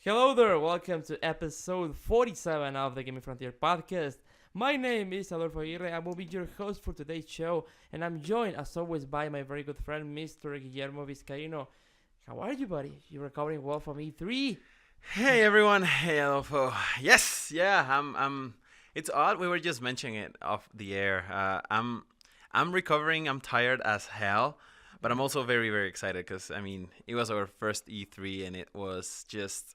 Hello there, welcome to episode 47 of the Gaming Frontier podcast. My name is Adolfo Aguirre. I will be your host for today's show, and I'm joined, as always, by my very good friend, Mr. Guillermo Vizcaíno. How are you, buddy? You recovering well from E3? Hey everyone, hey Adolfo. Yes, yeah, I'm. It's odd. We were just mentioning it off the air. I'm recovering. I'm tired as hell, but I'm also very, very excited because it was our first E3, and it was just,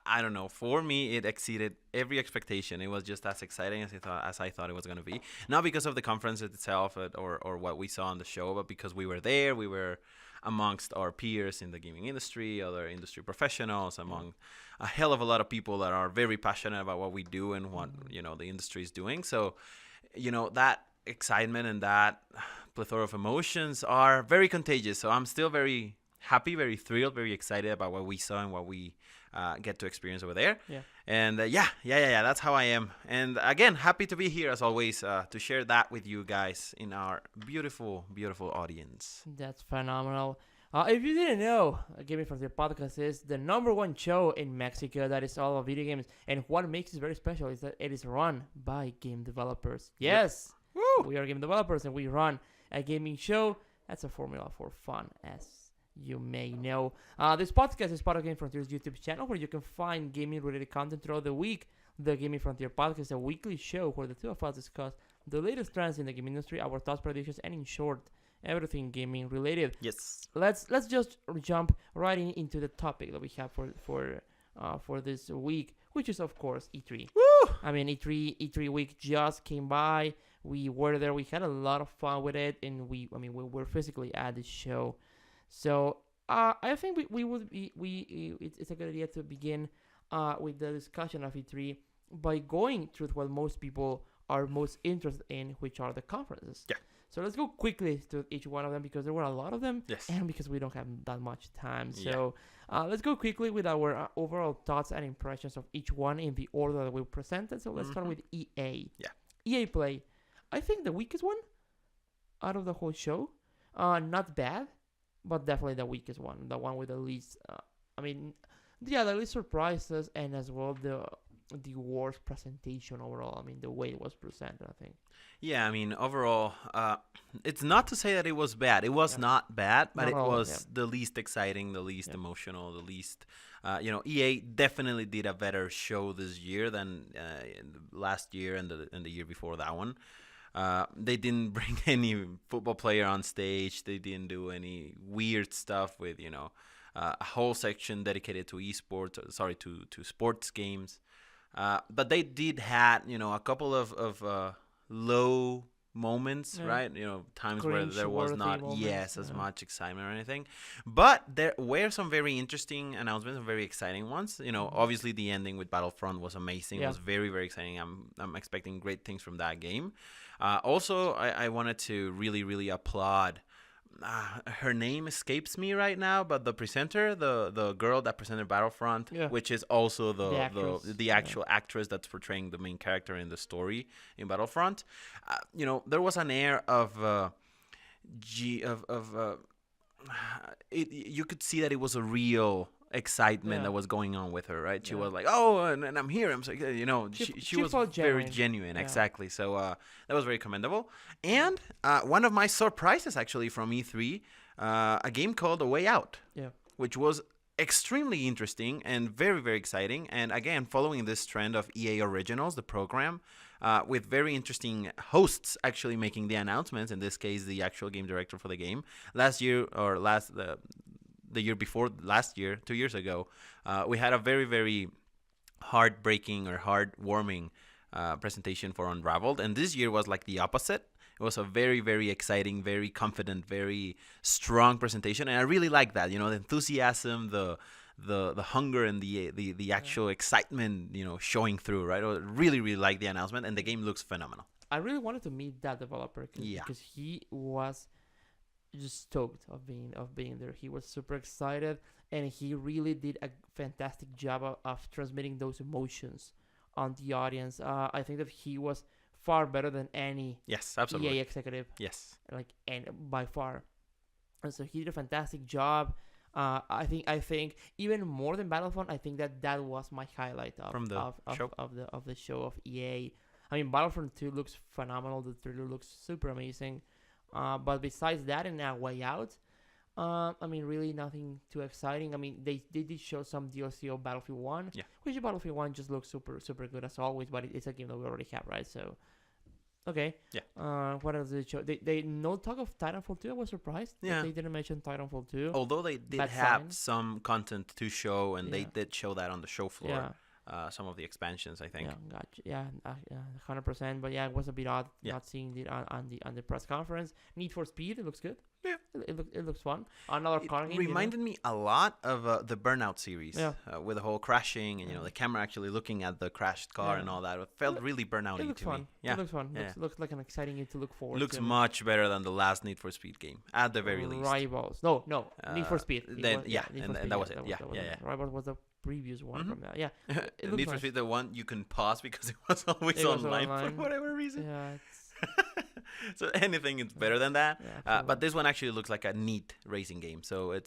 I don't know. For me, it exceeded every expectation. It was just as exciting as I thought it was gonna be. Not because of the conference itself or what we saw on the show, but because we were there. We were amongst our peers in the gaming industry, other industry professionals, among a hell of a lot of people that are very passionate about what we do and what the industry is doing. So, that excitement and that plethora of emotions are very contagious. So I'm still very happy, very thrilled, very excited about what we saw and what we get to experience over there. Yeah. And yeah, that's how I am. And again, happy to be here as always to share that with you guys in our beautiful, beautiful audience. That's phenomenal. If you didn't know, Gaming Frontier podcast is the number one show in Mexico that is all about video games. And what makes it very special is that it is run by game developers. Yes, Woo! we are game developers and we run a gaming show. That's a formula for fun, as you may know. This podcast is part of Gaming Frontier's YouTube channel, where you can find gaming-related content throughout the week. The Gaming Frontier podcast is a weekly show where the two of us discuss the latest trends in the gaming industry, our thoughts, predictions, and in short, everything gaming related. Yes. Let's just jump right into the topic that we have for this week, which is of course E3. Woo! I mean, E3 week just came by. We were there. We had a lot of fun with it, and we were physically at the show. So I think it's a good idea to begin with the discussion of E3 by going through what most people are most interested in, which are the conferences. Yeah. So let's go quickly to each one of them because there were a lot of them, Yes. and because we don't have that much time. So let's go quickly with our overall thoughts and impressions of each one in the order that we presented. So let's start with EA. Yeah. EA Play. I think the weakest one out of the whole show. Not bad, but definitely the weakest one. The one with the least, the least surprises, and as well the worst presentation overall. I mean, the way it was presented, I think. Yeah, overall, it's not to say that it was bad. It was not bad, but it was the least exciting, the least emotional, the least... EA definitely did a better show this year than last year and the year before that one. They didn't bring any football player on stage. They didn't do any weird stuff with, a whole section dedicated to esports, to sports games. But they did have, a couple of low moments, right? Times where there was not, as much excitement or anything. But there were some very interesting announcements and very exciting ones. Obviously the ending with Battlefront was amazing. It was very, very exciting. I'm expecting great things from that game. Also, I wanted to really, really applaud. Her name escapes me right now, but the presenter, the girl that presented Battlefront, which is also the actual actress that's portraying the main character in the story in Battlefront. There was an air of you could see that it was a real excitement that was going on with her, right? She was like, "Oh, and I'm here." I'm like, she was very genuine, exactly. So that was very commendable. And one of my surprises actually from E3, a game called A Way Out, which was extremely interesting and very, very exciting. And again, following this trend of EA Originals, the program, with very interesting hosts actually making the announcements. In this case, the actual game director for the game. The year before last year, 2 years ago, we had a very, very heartbreaking or heartwarming presentation for Unraveled. And this year was like the opposite. It was a very, very exciting, very confident, very strong presentation. And I really like that, the enthusiasm, the hunger and the actual excitement, showing through, right? I really, really like the announcement, and the game looks phenomenal. I really wanted to meet that developer because he was just stoked of being there. He was super excited, and he really did a fantastic job of transmitting those emotions on the audience. I think that he was far better than any absolutely EA executive. Yes. And by far. And so he did a fantastic job. I think even more than Battlefront, I think that was my highlight From the show. of the show of EA. I mean, Battlefront 2 looks phenomenal. The trailer looks super amazing. But besides that, and A Way Out, I mean, really nothing too exciting. I mean, they did show some DLC of Battlefield 1, Yeah. which Battlefield 1 just looks super good as always, but it's a game that we already have, right? So, okay. Yeah. What else did they show? They no talk of Titanfall 2. I was surprised that they didn't mention Titanfall 2. Although they did Bad have sign. some content to show, and they Yeah. did show that on the show floor. Yeah. Some of the expansions, I think. Yeah, gotcha. Yeah, 100%. But yeah, it was a bit odd Yeah. not seeing it on the press conference. Need for Speed, it looks good. Yeah. It looks fun. Another car It game. reminded me a lot of the Burnout series, Yeah. with the whole crashing and the camera actually looking at the crashed car Yeah. and all that. It felt really Burnout-y It looks to fun. me. Yeah, It looks fun. Yeah. Looks like an exciting game to look forward looks to. much better than the last Need for Speed game, at the very least. Rivals. No. Need for Speed. It Then was- yeah, Need for and Speed, that was it. that Yeah, that was yeah, it. yeah. Rivals was the previous one Mhm. from that. Yeah. It looks Need for nice. Speed, the one you can pause because it was always It was online online. for whatever reason. Yeah. So anything is better than that. Yeah. But absolutely. this one actually looks like a neat racing game, so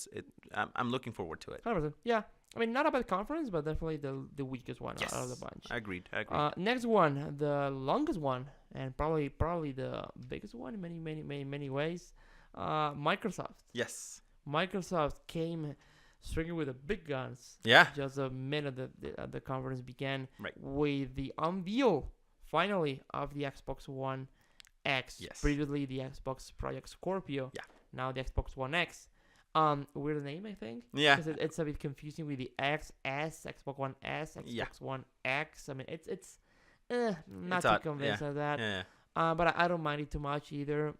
I'm looking forward to it. 100%. Yeah. I mean, not a bad conference, but definitely the weakest one out of the bunch. Agreed. Next one, the longest one, and probably the biggest one in many ways. Microsoft. Yes. Microsoft came swinging with the big guns. Yeah. Just a minute the conference began Right. with the unveil finally of the Xbox One X. Yes. Previously the Xbox Project Scorpio. Yeah. Now the Xbox One X. Weird name, I think. Yeah. Because it's a bit confusing with the XS, Xbox One S, Xbox Yeah. One X. I mean, it's not It's too odd, convinced of that. Yeah. But I don't mind it too much either.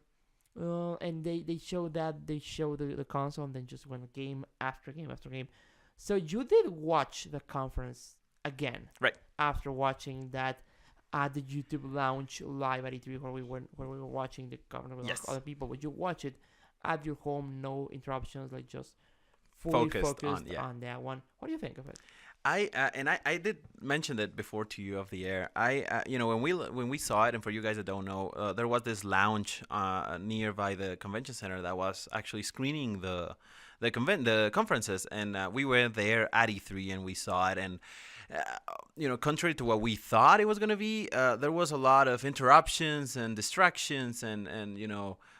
And they showed the console and then just went game after game after game. So you did watch the conference again, Right. After watching that at the YouTube launch live at E3 where we were watching the conference with Yes. other people. But you watch it at your home, no interruptions, like just fully focused on that one. What do you think of it? I did mention it before to you off the air. When we saw it, and for you guys that don't know, there was this lounge nearby the convention center that was actually screening the conferences, and we were there at E3 and we saw it, and contrary to what we thought it was going to be, there was a lot of interruptions and distractions and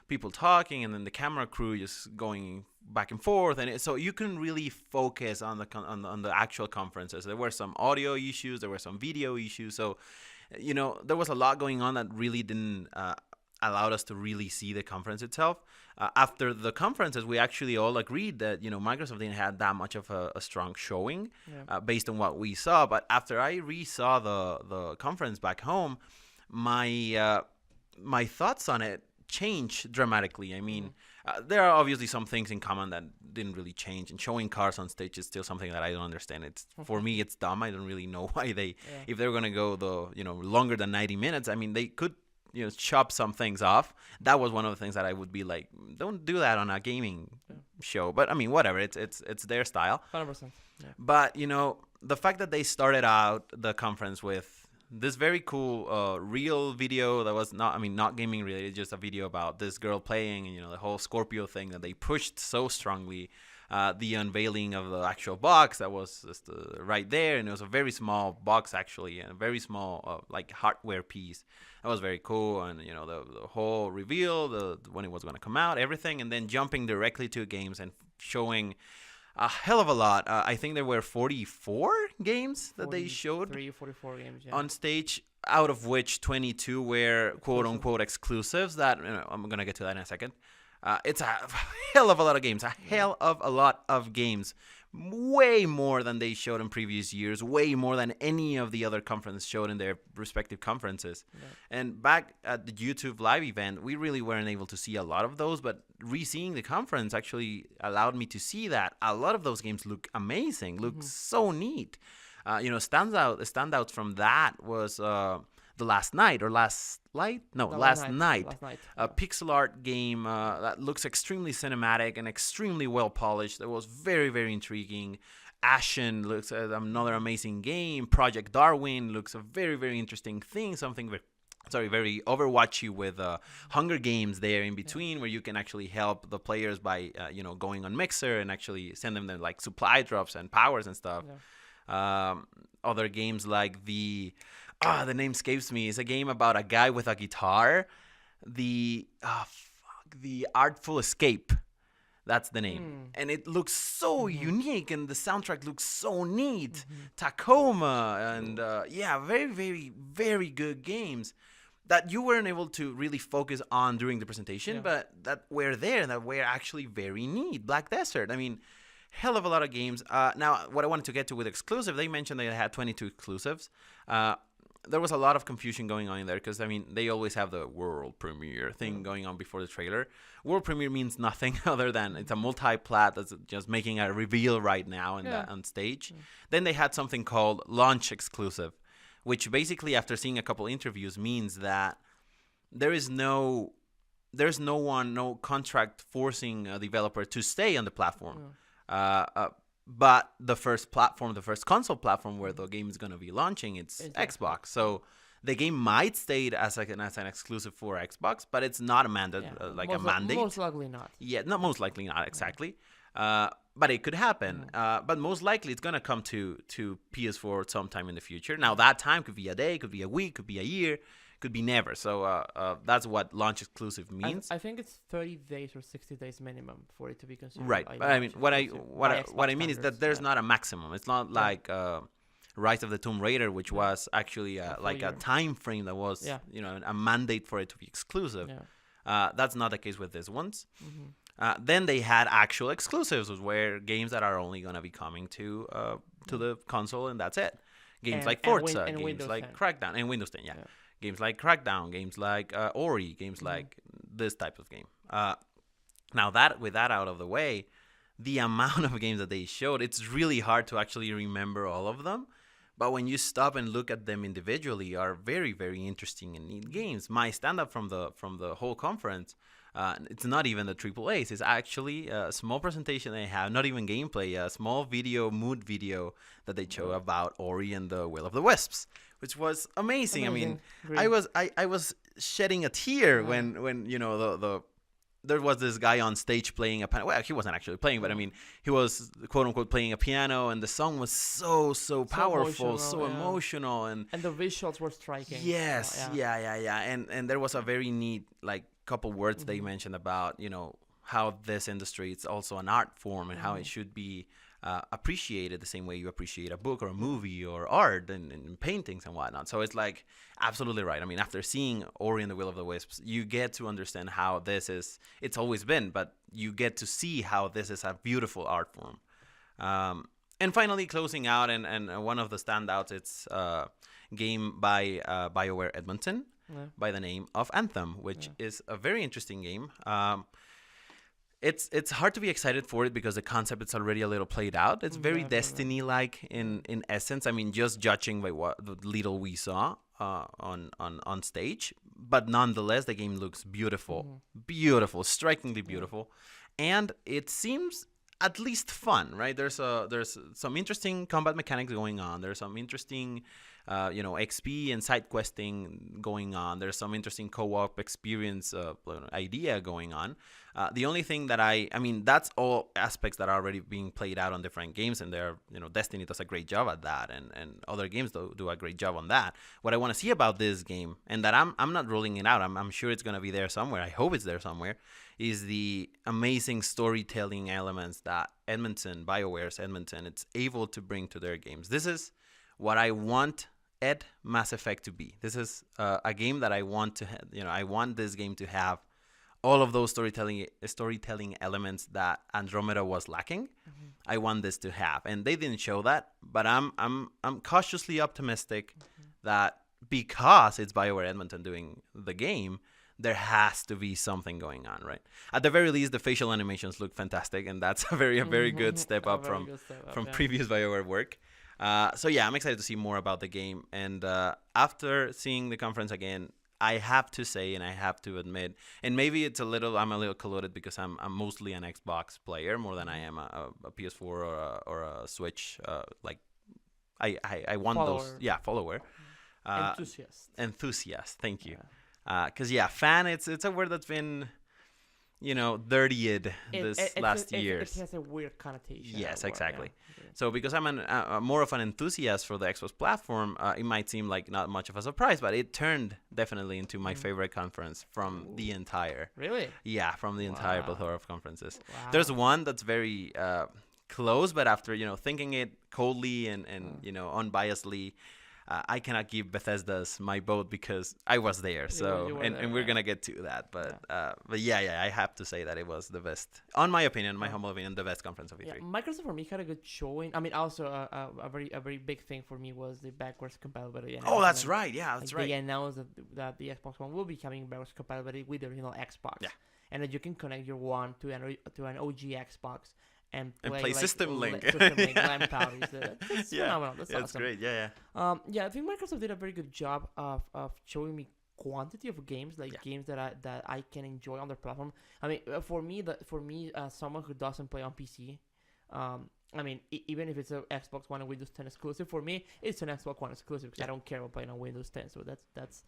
people talking, and then the camera crew just going back and forth, and so you couldn't really focus on the actual conferences. There were some audio issues, there were some video issues, so there was a lot going on that really didn't allowed us to really see the conference itself. After the conferences, we actually all agreed that Microsoft didn't have that much of a strong showing, based on what we saw. But after I re-saw the conference back home, my thoughts on it changed dramatically. I mean, there are obviously some things in common that didn't really change, and showing cars on stage is still something that I don't understand. It's for me, it's dumb. I don't really know why if they're gonna go longer than 90 minutes. I mean, they could chop some things off. That was one of the things that I would be like, don't do that on a gaming show. But I mean, whatever. It's their style. 100%. Yeah. But the fact that they started out the conference with this very cool real video that was not gaming related, just a video about this girl playing, and the whole Scorpio thing that they pushed so strongly. The unveiling of the actual box that was just right there, and it was a very small box actually, and a very small hardware piece. That was very cool, and the whole reveal, when it was going to come out, everything, and then jumping directly to games and showing a hell of a lot. I think there were 44 games that they showed 44 games on stage, out of which 22 were quote-unquote exclusives that I'm going to get to that in a second. It's a hell of a lot of games, way more than they showed in previous years, way more than any of the other conferences showed in their respective conferences. And back at the YouTube live event, we really weren't able to see a lot of those, but re-seeing the conference actually allowed me to see that a lot of those games look amazing, look so neat. Standouts from that was last night. A pixel art game that looks extremely cinematic and extremely well polished. That was very, very intriguing. Ashen looks another amazing game. Project Darwin looks a very, very interesting thing. Something sorry, very Overwatchy with Hunger Games there in between, where you can actually help the players by going on Mixer and actually send them like supply drops and powers and stuff. Other games like the name escapes me. It's a game about a guy with a guitar. The Artful Escape. That's the name. And it looks so unique, and the soundtrack looks so neat. Tacoma, and very, very, very good games that you weren't able to really focus on during the presentation, but that were there, that were actually very neat. Black Desert, I mean, hell of a lot of games. Now, what I wanted to get to with exclusive, they mentioned they had 22 exclusives. There was a lot of confusion going on in there because, I mean, they always have the world premiere thing going on before the trailer. World premiere means nothing other than it's a multi-plat that's just making a reveal right now on stage. Then they had something called launch exclusive, which basically, after seeing a couple interviews, means that there's no contract forcing a developer to stay on the platform. But the first console platform where the game is going to be launching, it's Xbox. So the game might stay as an exclusive for Xbox, but it's not a mandate, a mandate. Most likely not. Yeah, not most likely not exactly. But it could happen. But most likely it's going to come to PS4 sometime in the future. Now, that time could be a day, could be a week, could be a year, could be never. So that's what launch exclusive means. I think it's 30 days or 60 days minimum for it to be considered. Right. But I mean, what I mean is that there's not a maximum. It's not like Rise of the Tomb Raider, which was actually like a time frame that was a mandate for it to be exclusive. That's not the case with these ones. Then they had actual exclusives, where games that are only going to be coming to the console, and that's it. Games like Forza, games like Crackdown, and Windows 10, games like Crackdown, games like Ori, games like this type of game. Now, with that out of the way, the amount of games that they showed, it's really hard to actually remember all of them. But when you stop and look at them individually, are very, very interesting and neat games. My stand-up from the whole conference, it's not even the triple A's. It's actually a small presentation they have, not even gameplay, a small mood video that they show about Ori and the Will of the Wisps, which was amazing. I mean, great. I was shedding a tear when there was this guy on stage playing a piano. Well, he wasn't actually playing, but I mean, he was quote unquote playing a piano, and the song was so powerful, emotional, and the visuals were striking. Yes, and there was a very neat couple words they mentioned about how this industry, it's also an art form, and how it should be appreciated the same way you appreciate a book or a movie or art and paintings and whatnot. So it's absolutely right. I mean, after seeing Ori and the Will of the Wisps, you get to understand how it's always been, but you get to see how this is a beautiful art form. And finally, closing out, and one of the standouts, it's a game by BioWare Edmonton by the name of Anthem, which is a very interesting game. It's hard to be excited for it because the concept is already a little played out. It's very Destiny-like in essence. I mean, just judging by what the little we saw on stage, but nonetheless, the game looks beautiful, strikingly beautiful, and it seems at least fun. Right? There's some interesting combat mechanics going on. There's some interesting XP and side questing going on. There's some interesting co-op experience idea going on. The only thing that I mean, that's all aspects that are already being played out on different games, and Destiny does a great job at that, and other games do a great job on that. What I want to see about this game, and that I'm not ruling it out, I'm sure it's going to be there somewhere, I hope it's there somewhere, is the amazing storytelling elements that BioWare's Edmonton, it's able to bring to their games. This is what I want Mass Effect to be. This is a game that I want to I want this game to have all of those storytelling elements that Andromeda was lacking. I want this to have, and they didn't show that, but I'm cautiously optimistic that because it's BioWare Edmonton doing the game, there has to be something going on, right? At the very least, the facial animations look fantastic, and that's a very good step up from previous BioWare work. So yeah, I'm excited to see more about the game. And after seeing the conference again, I have to say, and I have to admit, and maybe I'm a little colluded because I'm mostly an Xbox player more than I am a PS4 or a Switch. I want follower. Follower. Enthusiast. Thank you. Because fan, it's a word that's been dirtied last years. It has a weird connotation. Yes, exactly. Yeah. So because I'm more of an enthusiast for the Xbox platform, it might seem like not much of a surprise, but it turned definitely into my favorite conference from the entire. Really? Yeah, from the entire plethora of conferences. Wow. There's one that's very close, but after thinking it coldly and unbiasedly. I cannot give Bethesda's my vote because I was there. So and we're gonna get to that, but I have to say that it was the best, on my opinion, my humble opinion, the best conference of E3. Yeah, Microsoft for me had a good showing. I mean, also a very big thing for me was the backwards compatibility. Oh, that's right. Yeah, that's right. They announced that the Xbox One will be coming backwards compatibility with the original Xbox. Yeah, and that you can connect your one to an OG Xbox. And play System Link. LAN parties. That's phenomenal. That's awesome. That's great. Yeah. I think Microsoft did a very good job of showing me quantity of games, games that I can enjoy on their platform. I mean, for me, someone who doesn't play on PC, I mean, even if it's an Xbox One and Windows 10 exclusive, for me, it's an Xbox One exclusive because I don't care about playing on Windows 10. So that's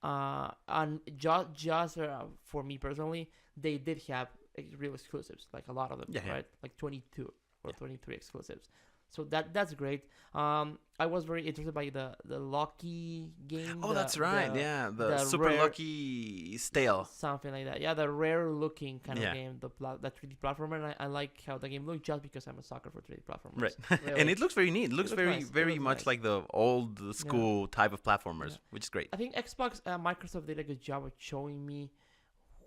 and just for me personally, they did have real exclusives, like a lot of them, right? Like 22 or 23 exclusives. So that's great. I was very interested by the Lucky game. Oh, that's right. The Super rare, Lucky Stale. Something like that. Yeah, the rare looking kind of game, the 3D platformer. And I like how the game looks just because I'm a sucker for 3D platformers. Right. Really. And it looks very neat. It looks very much like the old school type of platformers, which is great. I think Microsoft did a good job of showing me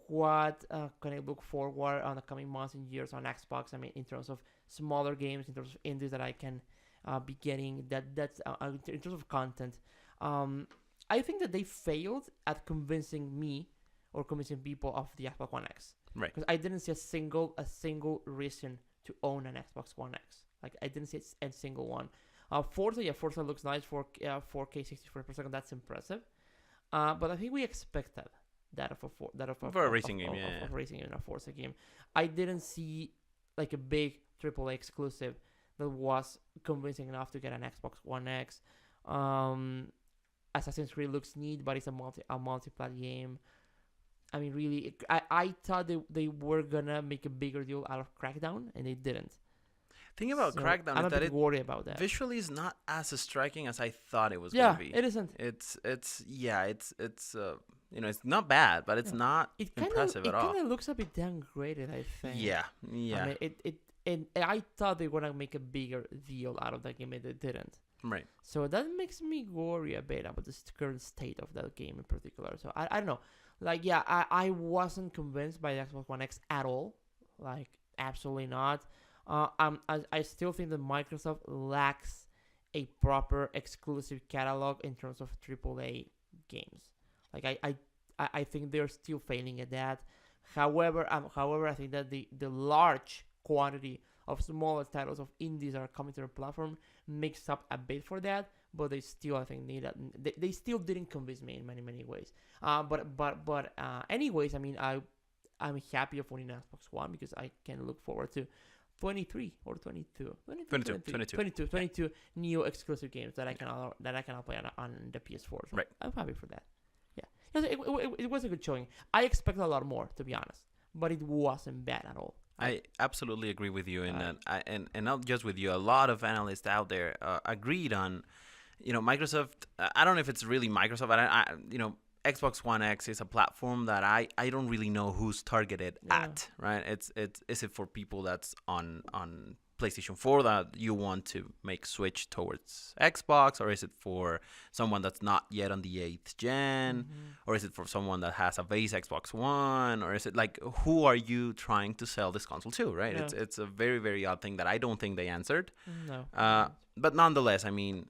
what can I look forward on the coming months and years on Xbox. I mean, in terms of smaller games, in terms of indies that I can be getting, that's in terms of content. I think that they failed at convincing me or convincing people of the Xbox One X. Right. Because I didn't see a single reason to own an Xbox One X. Like, I didn't see a single one. Forza looks nice for 4K 60 frames per second. That's impressive. But I think we expected that of a racing game, a Forza game. I didn't see like a big AAA exclusive that was convincing enough to get an Xbox One X. Assassin's Creed looks neat, but it's a multi-plat game. I mean, really, I thought they were gonna make a bigger deal out of Crackdown, and they didn't. Thing about Crackdown I'm is that it worried about that. Visually is not as striking as I thought it was gonna be. Yeah, it isn't. It's it's not bad, but it's not impressive at all. It kind of looks a bit downgraded, I think. Yeah. I mean, and I thought they were gonna make a bigger deal out of that game, and they didn't. Right. So that makes me worry a bit about the current state of that game in particular. So I don't know. Like, I wasn't convinced by the Xbox One X at all. Like, absolutely not. I still think that Microsoft lacks a proper exclusive catalog in terms of AAA games. Like, I think they're still failing at that. However, I think that the large quantity of smaller titles of indies that are coming to their platform makes up a bit for that. But they still, I think, need that. They still didn't convince me in many ways. But anyways, I mean, I'm happy of owning Xbox One because I can look forward to 23 or 22 new exclusive games that I can play on the PS4. So right. I'm happy for that. Yeah, it was a good showing. I expected a lot more, to be honest, but it wasn't bad at all. I absolutely agree with you in that, and not just with you. A lot of analysts out there agreed on, Microsoft. I don't know if it's really Microsoft, but Xbox One X is a platform that I don't really know who's targeted at, right? Is it for people that's on PlayStation 4 that you want to make switch towards Xbox, or is it for someone that's not yet on the 8th gen, or is it for someone that has a base Xbox One, or is it like, who are you trying to sell this console to, right? Yeah. It's a very, very odd thing that I don't think they answered. No. But nonetheless, I mean,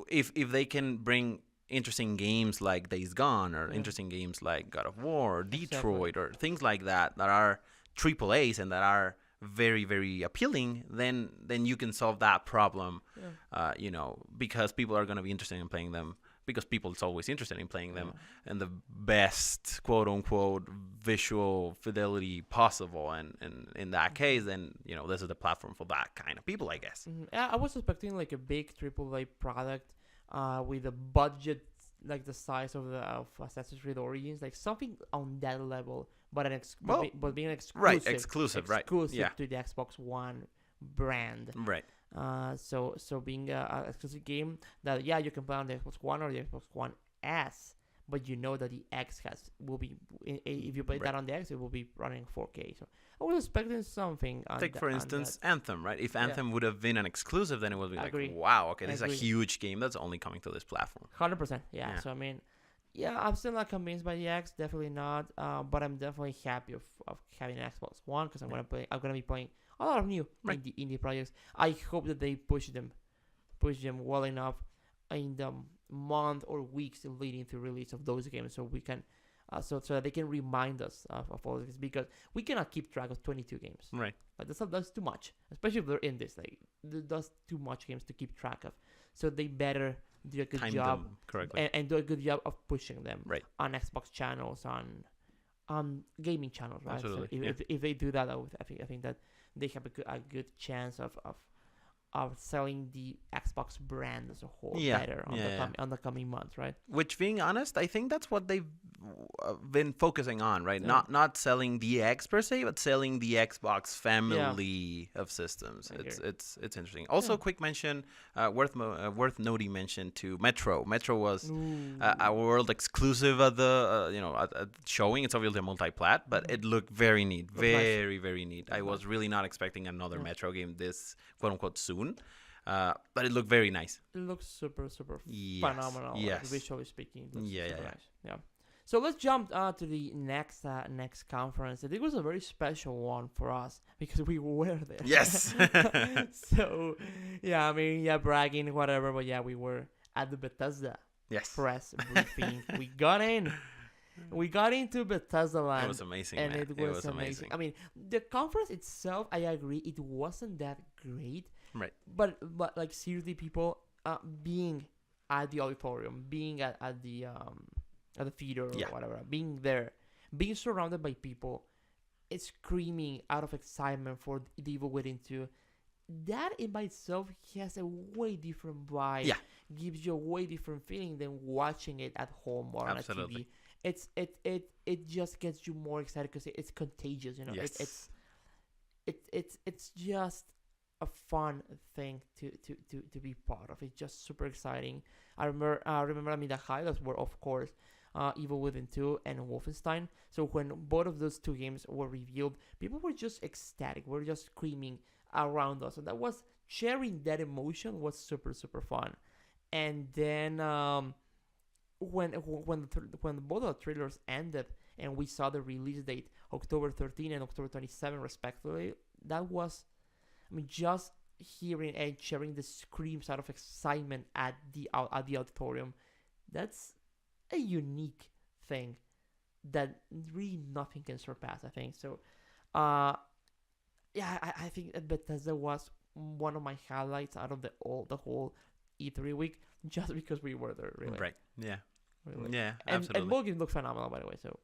if they can bring interesting games like Days Gone, or interesting games like God of War, or Detroit, or things like that are AAAs and that are very, very appealing, then you can solve that problem, because people are going to be interested in playing them, because people is always interested in playing them, and the best quote-unquote visual fidelity possible, and in that case, then this is the platform for that kind of people, I guess. I was expecting like a big AAA product with a budget like the size of Assassin's Creed Origins, like something on that level, but but being exclusive, right? Yeah, to the Xbox One brand. right. So being a exclusive game that you can play on the Xbox One or the Xbox One S, but you know that the X will be if you play that on the X, it will be running 4K. So I was expecting something. Take for instance Anthem, right? If Anthem would have been an exclusive, then it would be wow, okay, this is a huge game that's only coming to this platform. 100%, yeah. So I mean, I'm still not convinced by the X, definitely not. But I'm definitely happy of having an Xbox One because I'm gonna be playing a lot of new indie projects. I hope that they push them well enough in the month or weeks leading to release of those games, so we can, so that they can remind us of all of this, because we cannot keep track of 22 games. Right. Like that's too much, especially if they're in this. Like that's too much games to keep track of. So they better do a good job correctly and do a good job of pushing them on Xbox channels, on gaming channels, right? Absolutely. So if they do that, I think that they have a good chance of selling the Xbox brand as a whole better on the coming months, right? Which, being honest, I think that's what they've been focusing on, right? Not selling the X per se, but selling the Xbox family of systems. It's interesting. Also, quick mention, worth noting mention to Metro. Metro was a world exclusive at the at showing. It's obviously a multi-plat, but it looked very neat, very neat. I was really not expecting another Metro game this quote unquote soon. But it looked very nice. It looks super phenomenal. Yes. Like, visually speaking, it looks super nice. Yeah. So let's jump to the next conference. It was a very special one for us because we were there. Yes. So I mean, bragging, whatever, but we were at the Bethesda press briefing. We got in. We got into Bethesda land. It was amazing, and man. It was amazing. I mean, the conference itself, I agree, it wasn't that great. Right. But like, seriously, people being at the auditorium, being at the theater or whatever, being there, being surrounded by people, it's screaming out of excitement for The Evil Within 2. That in by itself has a way different vibe. Yeah. Gives you a way different feeling than watching it at home or on a TV. It just gets you more excited because it's contagious, you know. Yes. It's just a fun thing to be part of. It's just super exciting. I remember I mean, the highlights were, of course, Evil Within 2 and Wolfenstein. So when both of those two games were revealed, people were just ecstatic. We were just screaming around us, and that was sharing that emotion was super fun. And then when both of the trailers ended and we saw the release date, October 13 and October 27 respectively, that was, I mean, just hearing and sharing the screams out of excitement at the auditorium, that's a unique thing that really nothing can surpass, I think. So, I think Bethesda was one of my highlights out of the whole E3 week, just because we were there, really. Right. Yeah. Really. Yeah, absolutely. And both games look phenomenal, by the way, so,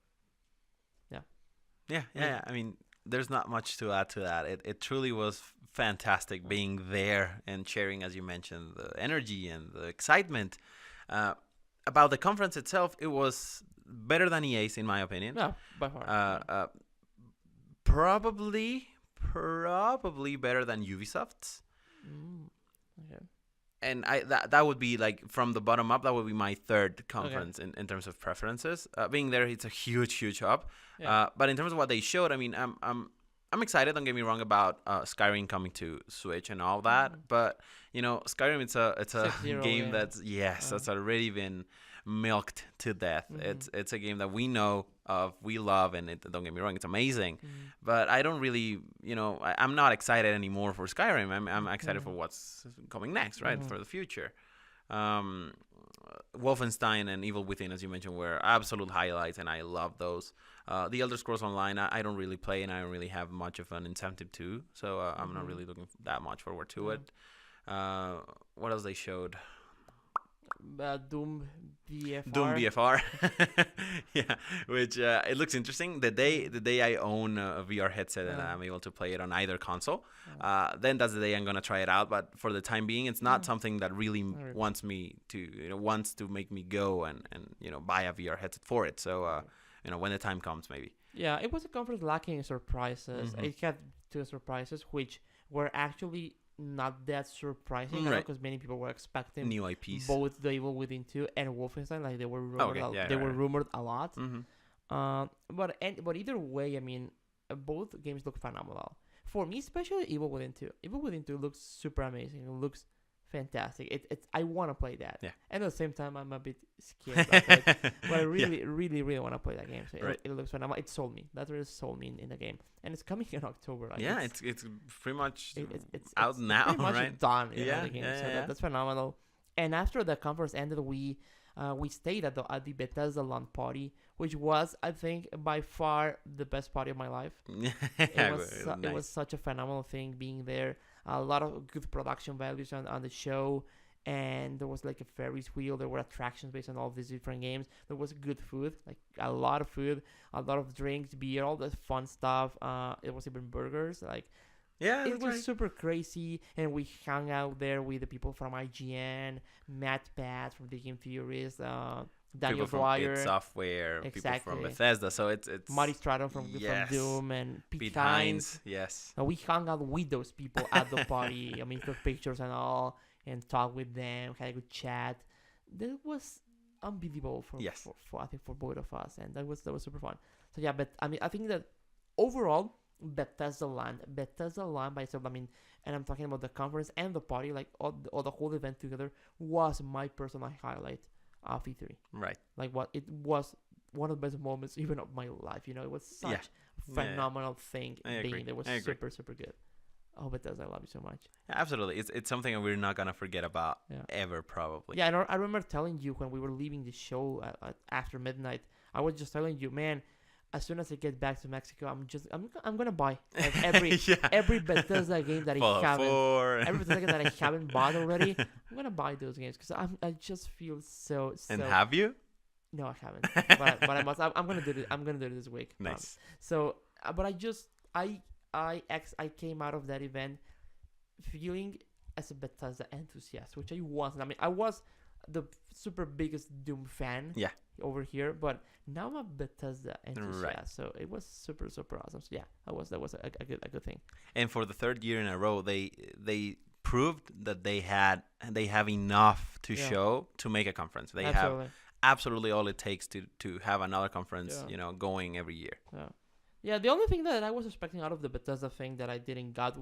Yeah. I mean, there's not much to add to that. It truly was fantastic being there and sharing, as you mentioned, the energy and the excitement. About the conference itself, it was better than EA's, in my opinion. No, by far. Probably better than Ubisoft's. Okay. And that would be, like, from the bottom up, that would be my third conference in terms of preferences. Being there, it's a huge hub. Yeah. But in terms of what they showed, I mean, I'm excited. Don't get me wrong about Skyrim coming to Switch and all that. But Skyrim, it's a game that's already been milked to death. It's a game that we know of, we love, and don't get me wrong, it's amazing. But I don't really, I'm not excited anymore for Skyrim. I'm excited for what's coming next, right? For the future. Wolfenstein and Evil Within, as you mentioned, were absolute highlights, and I love those. The Elder Scrolls Online, I don't really play, and I don't really have much of an incentive to, so I'm not really looking that much forward to it. What else they showed? Doom VFR. Doom BFR, yeah, which it looks interesting. The day I own a VR headset and I'm able to play it on either console, then that's the day I'm gonna try it out. But for the time being, it's not something that really wants to make me go and buy a VR headset for it. So when the time comes, maybe. Yeah, it was a conference lacking in surprises. It had two surprises, which were actually not that surprising, because many people were expecting new IPs, both The Evil Within 2 and Wolfenstein. Like they were rumored, rumored a lot. But either way, I mean, both games look phenomenal. For me, especially Evil Within 2. Evil Within 2 looks super amazing. It looks fantastic. I want to play that. Yeah. And at the same time, I'm a bit scared about it. But I really, really, really want to play that game. So it looks phenomenal. It sold me. That really sold me in the game. And it's coming in October. Like it's pretty much out now, pretty much right? done. The game. That's phenomenal. And after the conference ended, we stayed at the Bethesda launch party, which was, I think, by far the best party of my life. It was such a phenomenal thing being there. A lot of good production values on the show, and there was like a Ferris wheel. There were attractions based on all of these different games. There was good food, like a lot of food, a lot of drinks, beer, all that fun stuff. It was even burgers. Like, it was super crazy, and we hung out there with the people from IGN, Matt Pat from The Game Theorist, Daniel people Dwyer, from id Software, people from Bethesda. So it's Marty Stratton from Doom, and Pete Hines. Yes. And we hung out with those people at the party. I mean, took pictures and all, and talked with them, had a good chat. That was unbelievable for I think for both of us, and that was super fun. So yeah, but I mean, I think that overall, Bethesda Land by itself, I mean, and I'm talking about the conference and the party, like all the whole event together, was my personal highlight of E3. Right. Like it was one of the best moments even of my life. It was such a phenomenal thing being there. It was super, super good. Oh, Bethesda, I love you so much. Yeah, absolutely. It's something that we're not gonna forget about ever, probably. Yeah, I remember telling you when we were leaving the show after midnight. I was just telling you, man, as soon as I get back to Mexico, I'm gonna buy every Bethesda game that I haven't bought already. I'm gonna buy those games because I just feel so. And have you? No, I haven't. but I must. I'm gonna do it. I'm gonna do it this week. Nice. But I came out of that event feeling as a Bethesda enthusiast, which I wasn't. I mean, I was the super biggest Doom fan over here, but now I'm a Bethesda enthusiast. Right. So it was super, super awesome. So yeah, that was a good thing. And for the third year in a row, they proved that they have enough to show to make a conference. They have absolutely all it takes to have another conference, going every year. Yeah, the only thing that I was expecting out of the Bethesda thing that I didn't get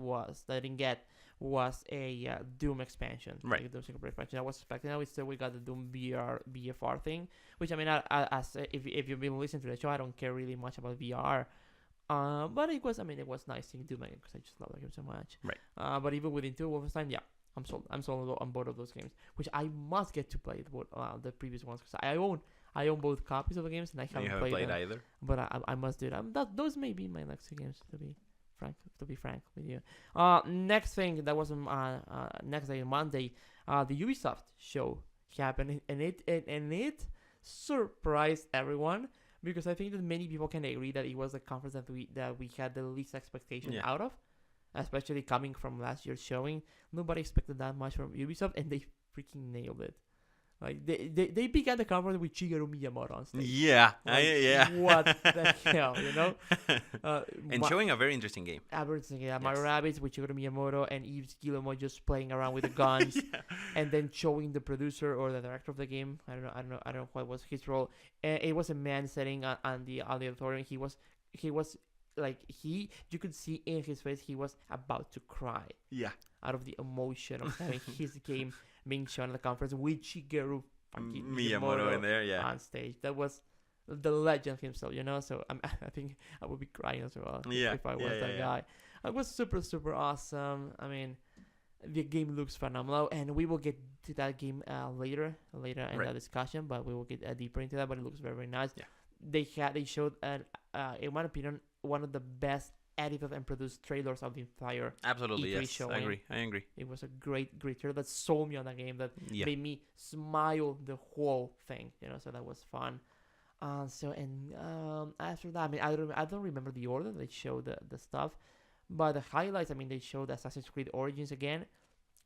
was a Doom expansion. Right. Like Doom single player expansion. I was expecting that. We got the Doom BFR thing, which I mean, if you've been listening to the show, I don't care really much about VR. But it was nice seeing Doom again because I just love that game so much. Right. But even within Wolfenstein, I'm sold on both of those games, which I must get to play the previous ones because I own both copies of the games and I haven't played them, either. But I must do it. Those may be my next two games, to be frank with you. Next thing that was next day, Monday, the Ubisoft show happened, and it surprised everyone because I think that many people can agree that it was a conference that we had the least expectation out of, especially coming from last year's showing. Nobody expected that much from Ubisoft, and they freaking nailed it. Like they began the conference with Shigeru Miyamoto on stage. Yeah, What the hell, and showing a very interesting game. Mario Rabbids with Shigeru Miyamoto and Guillermo just playing around with the guns, and then showing the producer or the director of the game. I don't know what was his role. It was a man sitting on the auditorium. He was like you could see in his face he was about to cry. Yeah. Out of the emotion of having his game being shown at the conference with Shigeru Miyamoto in there, on stage. That was the legend himself, So I think I would be crying as well if I was that guy. It was super, super awesome. I mean, the game looks phenomenal, and we will get to that game later in the discussion, but we will get deeper into that. But it looks very, very nice. Yeah. They showed, in my opinion, one of the best edited and produced trailers of the entire Absolutely, E3 yes. showing. I agree. It was a great trailer that sold me on the game, that made me smile the whole thing. So that was fun. After that, I mean, I don't remember the order they showed the stuff, but the highlights, I mean, they showed Assassin's Creed Origins again,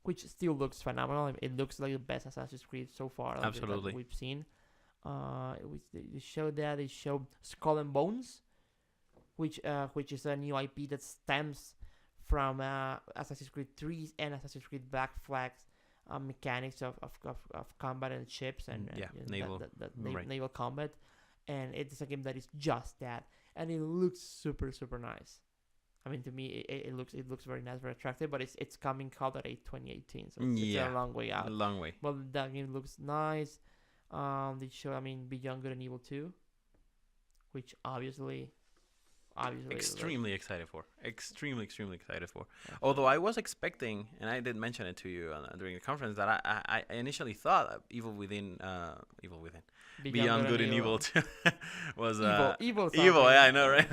which still looks phenomenal. I mean, it looks like the best Assassin's Creed so far that we've seen. They showed that. They showed Skull and Bones, which is a new IP that stems from Assassin's Creed 3 and Assassin's Creed Black Flag's mechanics of combat and ships and naval combat. And it's a game that is just that, and it looks super, super nice. I mean, to me, it looks very nice, very attractive. But it's coming out at 2018, so it's a long way out. A long way. Well, that game looks nice. They show, I mean, Beyond Good and Evil 2, which obviously extremely excited for. Extremely excited for. Although I was expecting, and I did mention it to you during the conference, that I initially thought that Evil Within, Beyond Good and Evil 2 was evil. Yeah, I know, right?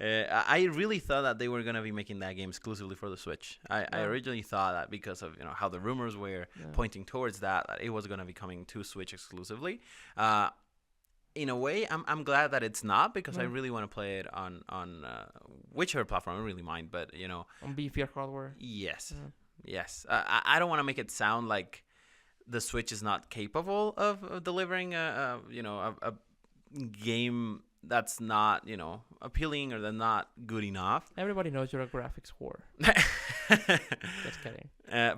I really thought that they were gonna be making that game exclusively for the Switch. I originally thought that because of how the rumors were pointing towards that it was gonna be coming to Switch exclusively. In a way, I'm glad that it's not, because I really want to play it on whichever platform. I don't really mind, but on beefier hardware. Yes, yes. I don't want to make it sound like the Switch is not capable of delivering a game that's not appealing or that's not good enough. Everybody knows you're a graphics whore. Just kidding.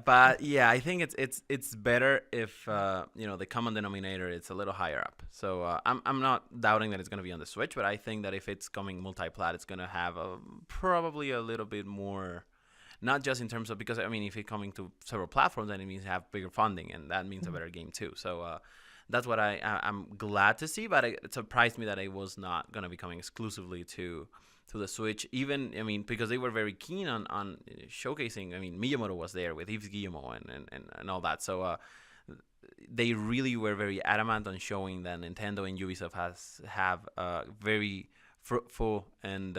But yeah, I think it's better if the common denominator is a little higher up. So I'm not doubting that it's gonna be on the Switch, but I think that if it's coming multi-plat, it's gonna have probably a little bit more. Not just in terms of, because I mean, if it's coming to several platforms, then it means have bigger funding, and that means a better game too. So that's what I'm glad to see. But it surprised me that it was not gonna be coming exclusively to the Switch. Even, I mean, because they were very keen on showcasing. I mean, Miyamoto was there with Vizcaíno and all that. So they really were very adamant on showing that Nintendo and Ubisoft have a very fruitful and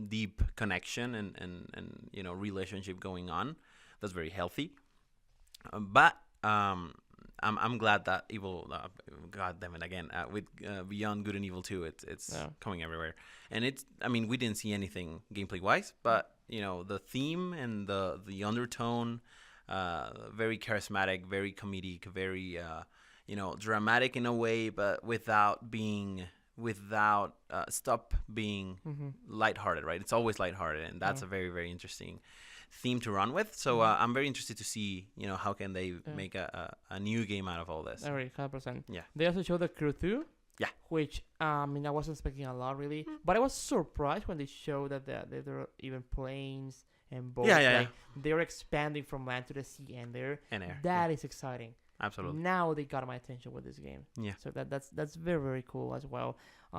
deep connection and relationship going on. That's very healthy. But I'm glad that Evil, God damn it again, with Beyond Good and Evil 2, it's coming everywhere. And we didn't see anything gameplay wise, but the theme and the undertone, very charismatic, very comedic, very dramatic in a way, but without stop being lighthearted, right? It's always lighthearted, and that's a very, very interesting theme to run with. So I'm very interested to see, how can they make a new game out of all this. 100%. Yeah. They also showed the Crew 2. Yeah. Which, I wasn't expecting a lot, really. But I was surprised when they showed that there are even planes and boats. Yeah. They're expanding from land to the sea and air. That That is exciting. Absolutely. Now they got my attention with this game. Yeah. So that's very, very cool as well. They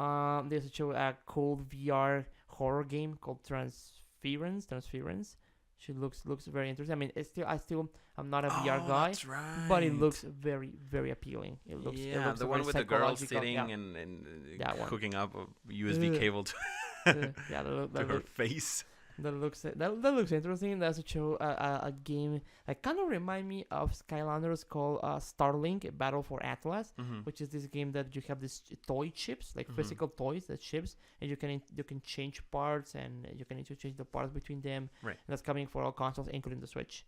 also show a cool VR horror game called Transference. She looks very interesting. I mean, I'm not a VR guy, that's right. but it looks very, very appealing. It looks the one with the girl sitting and hooking up a USB cable to her face. That looks interesting. That's a show a game that kind of remind me of Skylanders called Starlink Battle for Atlas, which is this game that you have these toy chips, like physical toys that ships, and you can change parts and you can interchange the parts between them. Right. And that's coming for all consoles, including the Switch.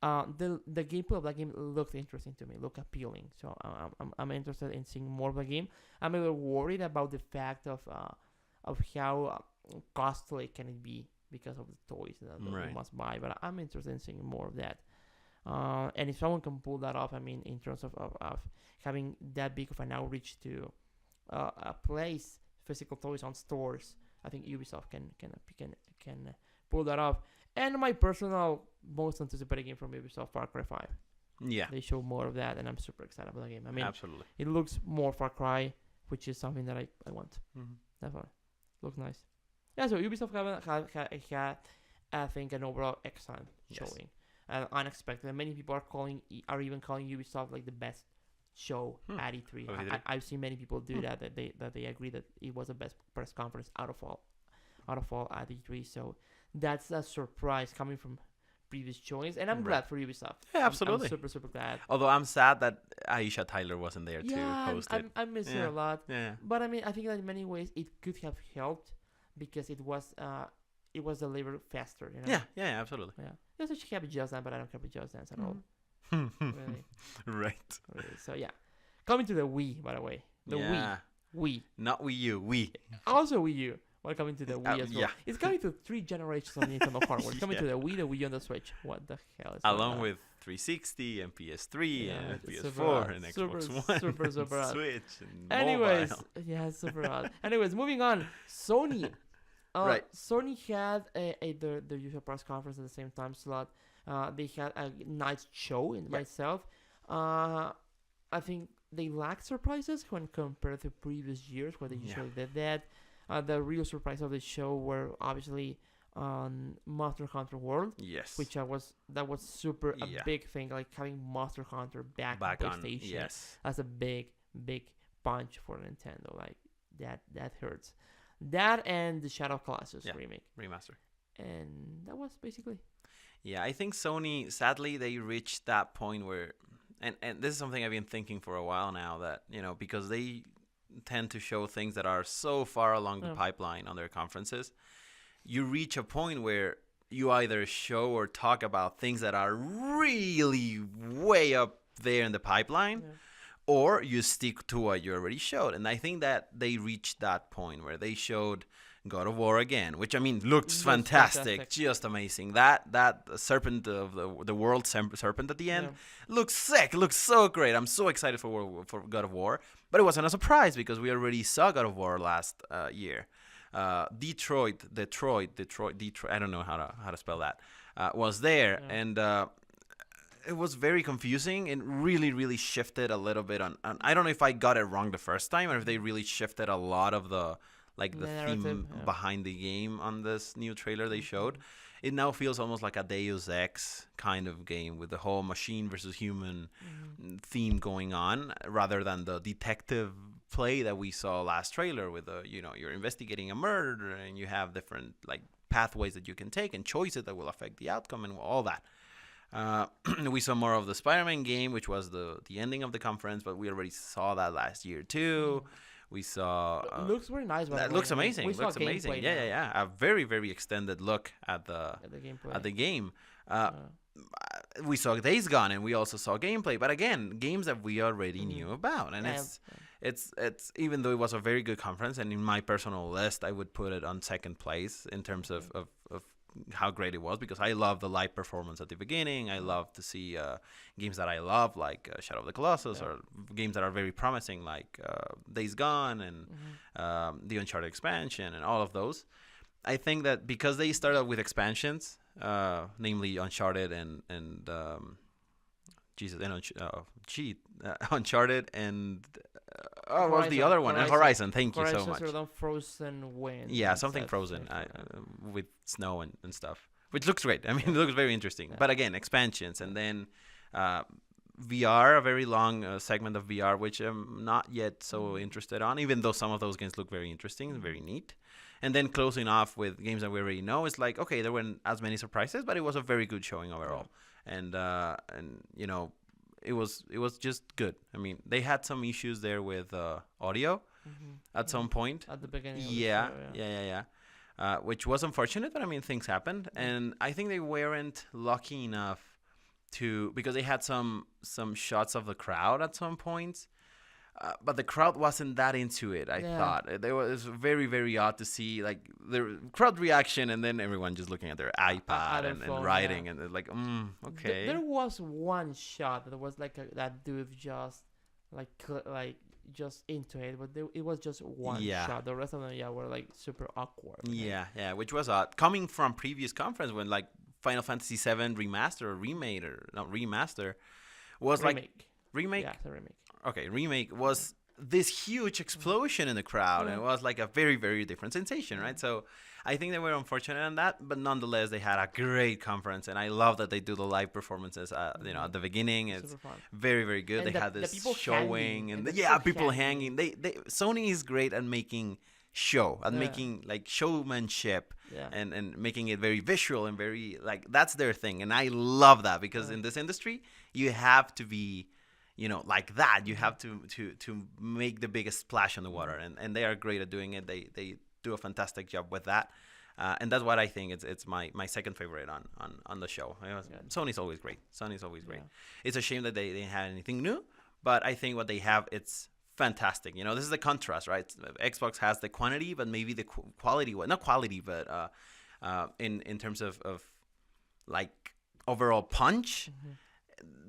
The gameplay of that game looked interesting to me, looked appealing. So I'm interested in seeing more of the game. I'm a little worried about the fact of how costly can it be, because of the toys that you must buy. But I'm interested in seeing more of that. And if someone can pull that off, I mean, in terms of having that big of an outreach to place physical toys on stores, I think Ubisoft can pull that off. And my personal most anticipated game from Ubisoft, Far Cry 5. Yeah. They show more of that, and I'm super excited about the game. I mean, absolutely. It looks more Far Cry, which is something that I want. Definitely. Looks nice. Yeah, so Ubisoft had I think, an overall excellent showing. Unexpected. And many people are even calling Ubisoft like the best show at E3. I've seen many people do that they agree that it was the best press conference out of all at E3. So that's a surprise coming from previous showings, and I'm Right. glad for Ubisoft. Yeah, absolutely. I'm super super glad. Although I'm sad that Aisha Tyler wasn't there to Yeah, host it. I miss her Yeah. a lot. Yeah. But I mean, I think that in many ways it could have helped because it was delivered faster. You know. Yeah, absolutely. Yeah. That's what she can be Just Dance, but I don't care about Just Dance at all. Really. Right. Really. So yeah, coming to the Wii, by the way, the Wii, Not Wii U, Wii. also Wii U. Well, coming to the Wii as well. Yeah. It's coming to 3 generations of Nintendo hardware. It's coming to the Wii U, and the Switch. What the hell is Along going on? with 360 and PS3 Yeah, and it's PS4 super odd. and Super, Xbox One super, and super odd. Switch and Anyways, mobile. yeah, super odd. Anyways, moving on. Sony. Right. Sony had their usual press conference at the same time slot. They had a nice show in myself. I think they lacked surprises when compared to previous years where they usually did that. The real surprise of the show were obviously Monster Hunter World. Yes. Which that was super a Yeah. big thing, like having Monster Hunter back on on. PlayStation. Yes. That's a big punch for Nintendo. Like that hurts. That and the Shadow of Colossus remake. Remaster. And that was basically. Yeah, I think Sony, sadly, they reached that point where, and this is something I've been thinking for a while now, that, because they tend to show things that are so far along the pipeline on their conferences, you reach a point where you either show or talk about things that are really way up there in the pipeline, or you stick to what you already showed. And I think that they reached that point where they showed God of War again, which looks fantastic, just amazing. That serpent of the world serpent at the end looks sick, looks so great. I'm so excited for God of War, but it wasn't a surprise because we already saw God of War last year. Detroit. I don't know how to spell that. Was there and. It was very confusing. It really, really shifted a little bit on. I don't know if I got it wrong the first time or if they really shifted a lot of the theme behind the game on this new trailer they showed. It now feels almost like a Deus Ex kind of game with the whole machine versus human theme going on, rather than the detective play that we saw last trailer with you're investigating a murder and you have different pathways that you can take and choices that will affect the outcome and all that. We saw more of the Spider-Man game, which was the ending of the conference, but we already saw that last year too. We saw. It looks very nice. That looks amazing. Looks amazing. Yeah. A very, very extended look at the game. We saw Days Gone, and we also saw gameplay. But again, games that we already knew about, and it's even though it was a very good conference, and in my personal list, I would put it on second place in terms of how great it was, because I love the live performance at the beginning. I love to see games that I love, like Shadow of the Colossus, or games that are very promising, like Days Gone and the Uncharted expansion and all of those. I think that because they started with expansions, namely Uncharted and Uncharted and what was the other one? Horizon. Thank you so much. Frozen Wind. Yeah, something frozen with snow and stuff, which looks great. I mean, it looks very interesting. But again, expansions, and then VR, a very long segment of VR, which I'm not yet so interested on, even though some of those games look very interesting and very neat. And then closing off with games that we already know, it's like, okay, there weren't as many surprises, but it was a very good showing overall. And it was just good. I mean, they had some issues there with audio at some point. At the beginning. Yeah. Which was unfortunate, but I mean, things happened. And I think they weren't lucky enough because they had some shots of the crowd at some points. But the crowd wasn't that into it, I thought. It was very, very odd to see the crowd reaction and then everyone just looking at their iPad and writing. And they're like, okay. There was one shot that was that dude just just into it, but it was just one shot. The rest of them were super awkward. Yeah, which was odd. Coming from previous conference when Final Fantasy VII Remaster or Remade or not Remaster was Remake? Yeah, it's a remake. Okay, Remake was this huge explosion in the crowd, and it was a very, very different sensation, right? So I think they were unfortunate on that, but nonetheless, they had a great conference, and I love that they do the live performances. At the beginning, it's very, very good. And they had this showing, and people hanging. Sony is great at making show, at making like showmanship, and making it very visual and very like that's their thing, and I love that because in this industry you have to be, like that. You have to make the biggest splash on the water, and they are great at doing it. They do a fantastic job with that. And that's what I think it's my second favorite on the show. Sony's always great. It's a shame that they didn't have anything new, but I think what they have, it's fantastic. This is the contrast, right? Xbox has the quantity, but maybe the quality, not quality, but in terms of like overall punch,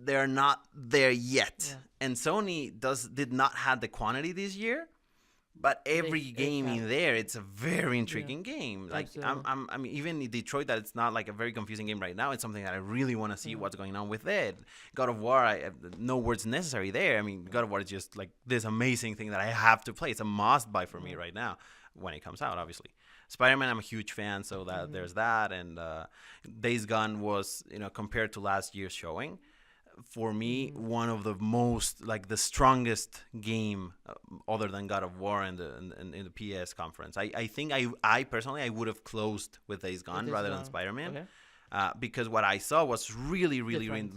they're not there yet. And Sony did not have the quantity this year. But every game in there, it's a very intriguing game. Like I mean, even in Detroit, that it's not like a very confusing game right now. It's something that I really want to see what's going on with it. God of War, no words necessary there. I mean, God of War is just like this amazing thing that I have to play. It's a must buy for me right now when it comes out, obviously. Spider-Man, I'm a huge fan, so that there's that. And Days Gone was, compared to last year's showing, for me, one of the most, like the strongest game other than God of War in the PS conference. I think I personally, I would have closed with Days Gone rather than Spider-Man. Because what I saw was really, really,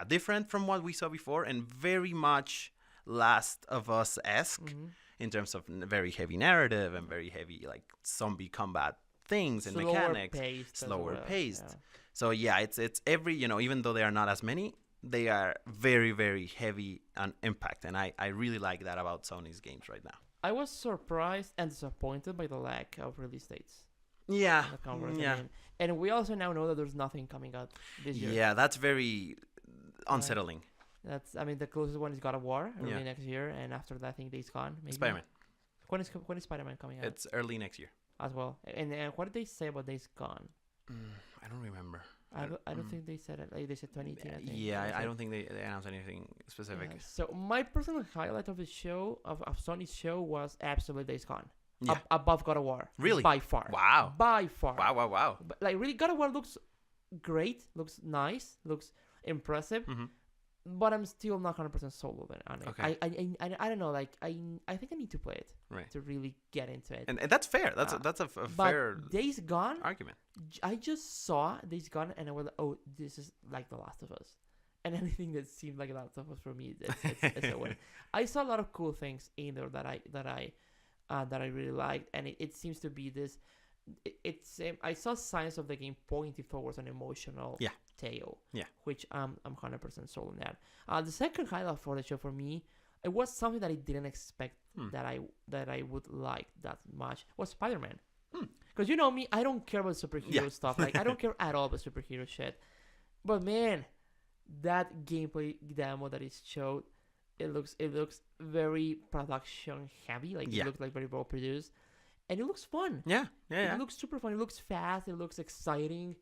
different from what we saw before, and very much Last of Us-esque in terms of very heavy narrative and very heavy like zombie combat things and mechanics. Slower paced. So it's every, even though they are not as many, they are very, very heavy on impact, and I really like that about Sony's games right now. I was surprised and disappointed by the lack of release dates. Yeah. And we also now know that there's nothing coming out this year. Yeah, that's very unsettling. The closest one is God of War early next year, and after that, I think Days Gone. Maybe. Spider-Man. When is Spider-Man coming out? It's early next year. As well. And what did they say about Days Gone? I don't remember. I don't think they said it. Like, they said 2018, I think. Yeah, I don't think they announced anything specific. So my personal highlight of the show, of Sony's show, was absolutely Days Gone. Yeah. Above God of War. Really? By far. Wow. By far. Wow. But, like, really, God of War looks great, looks nice, looks impressive. But I'm still not 100% sold on it. Okay. I don't know. Like I think I need to play it to really get into it. And that's fair. That's a fair Days Gone argument. I just saw Days Gone and I was like, oh, this is like The Last of Us. And anything that seemed like The Last of Us for me, it's a win. I saw a lot of cool things in there that I really liked, and it seems to be this. I saw signs of the game pointing towards an emotional tale, which I'm 100% sold on that. The second highlight for the show for me, it was something that I didn't expect that I would like that much, was Spider-Man. Because you know me, I don't care about superhero stuff. Like I don't care at all about superhero shit. But man, that gameplay demo that is showed, it looks very production heavy. Like it looks like very well produced. And it looks fun. It looks super fun. It looks fast. It looks exciting.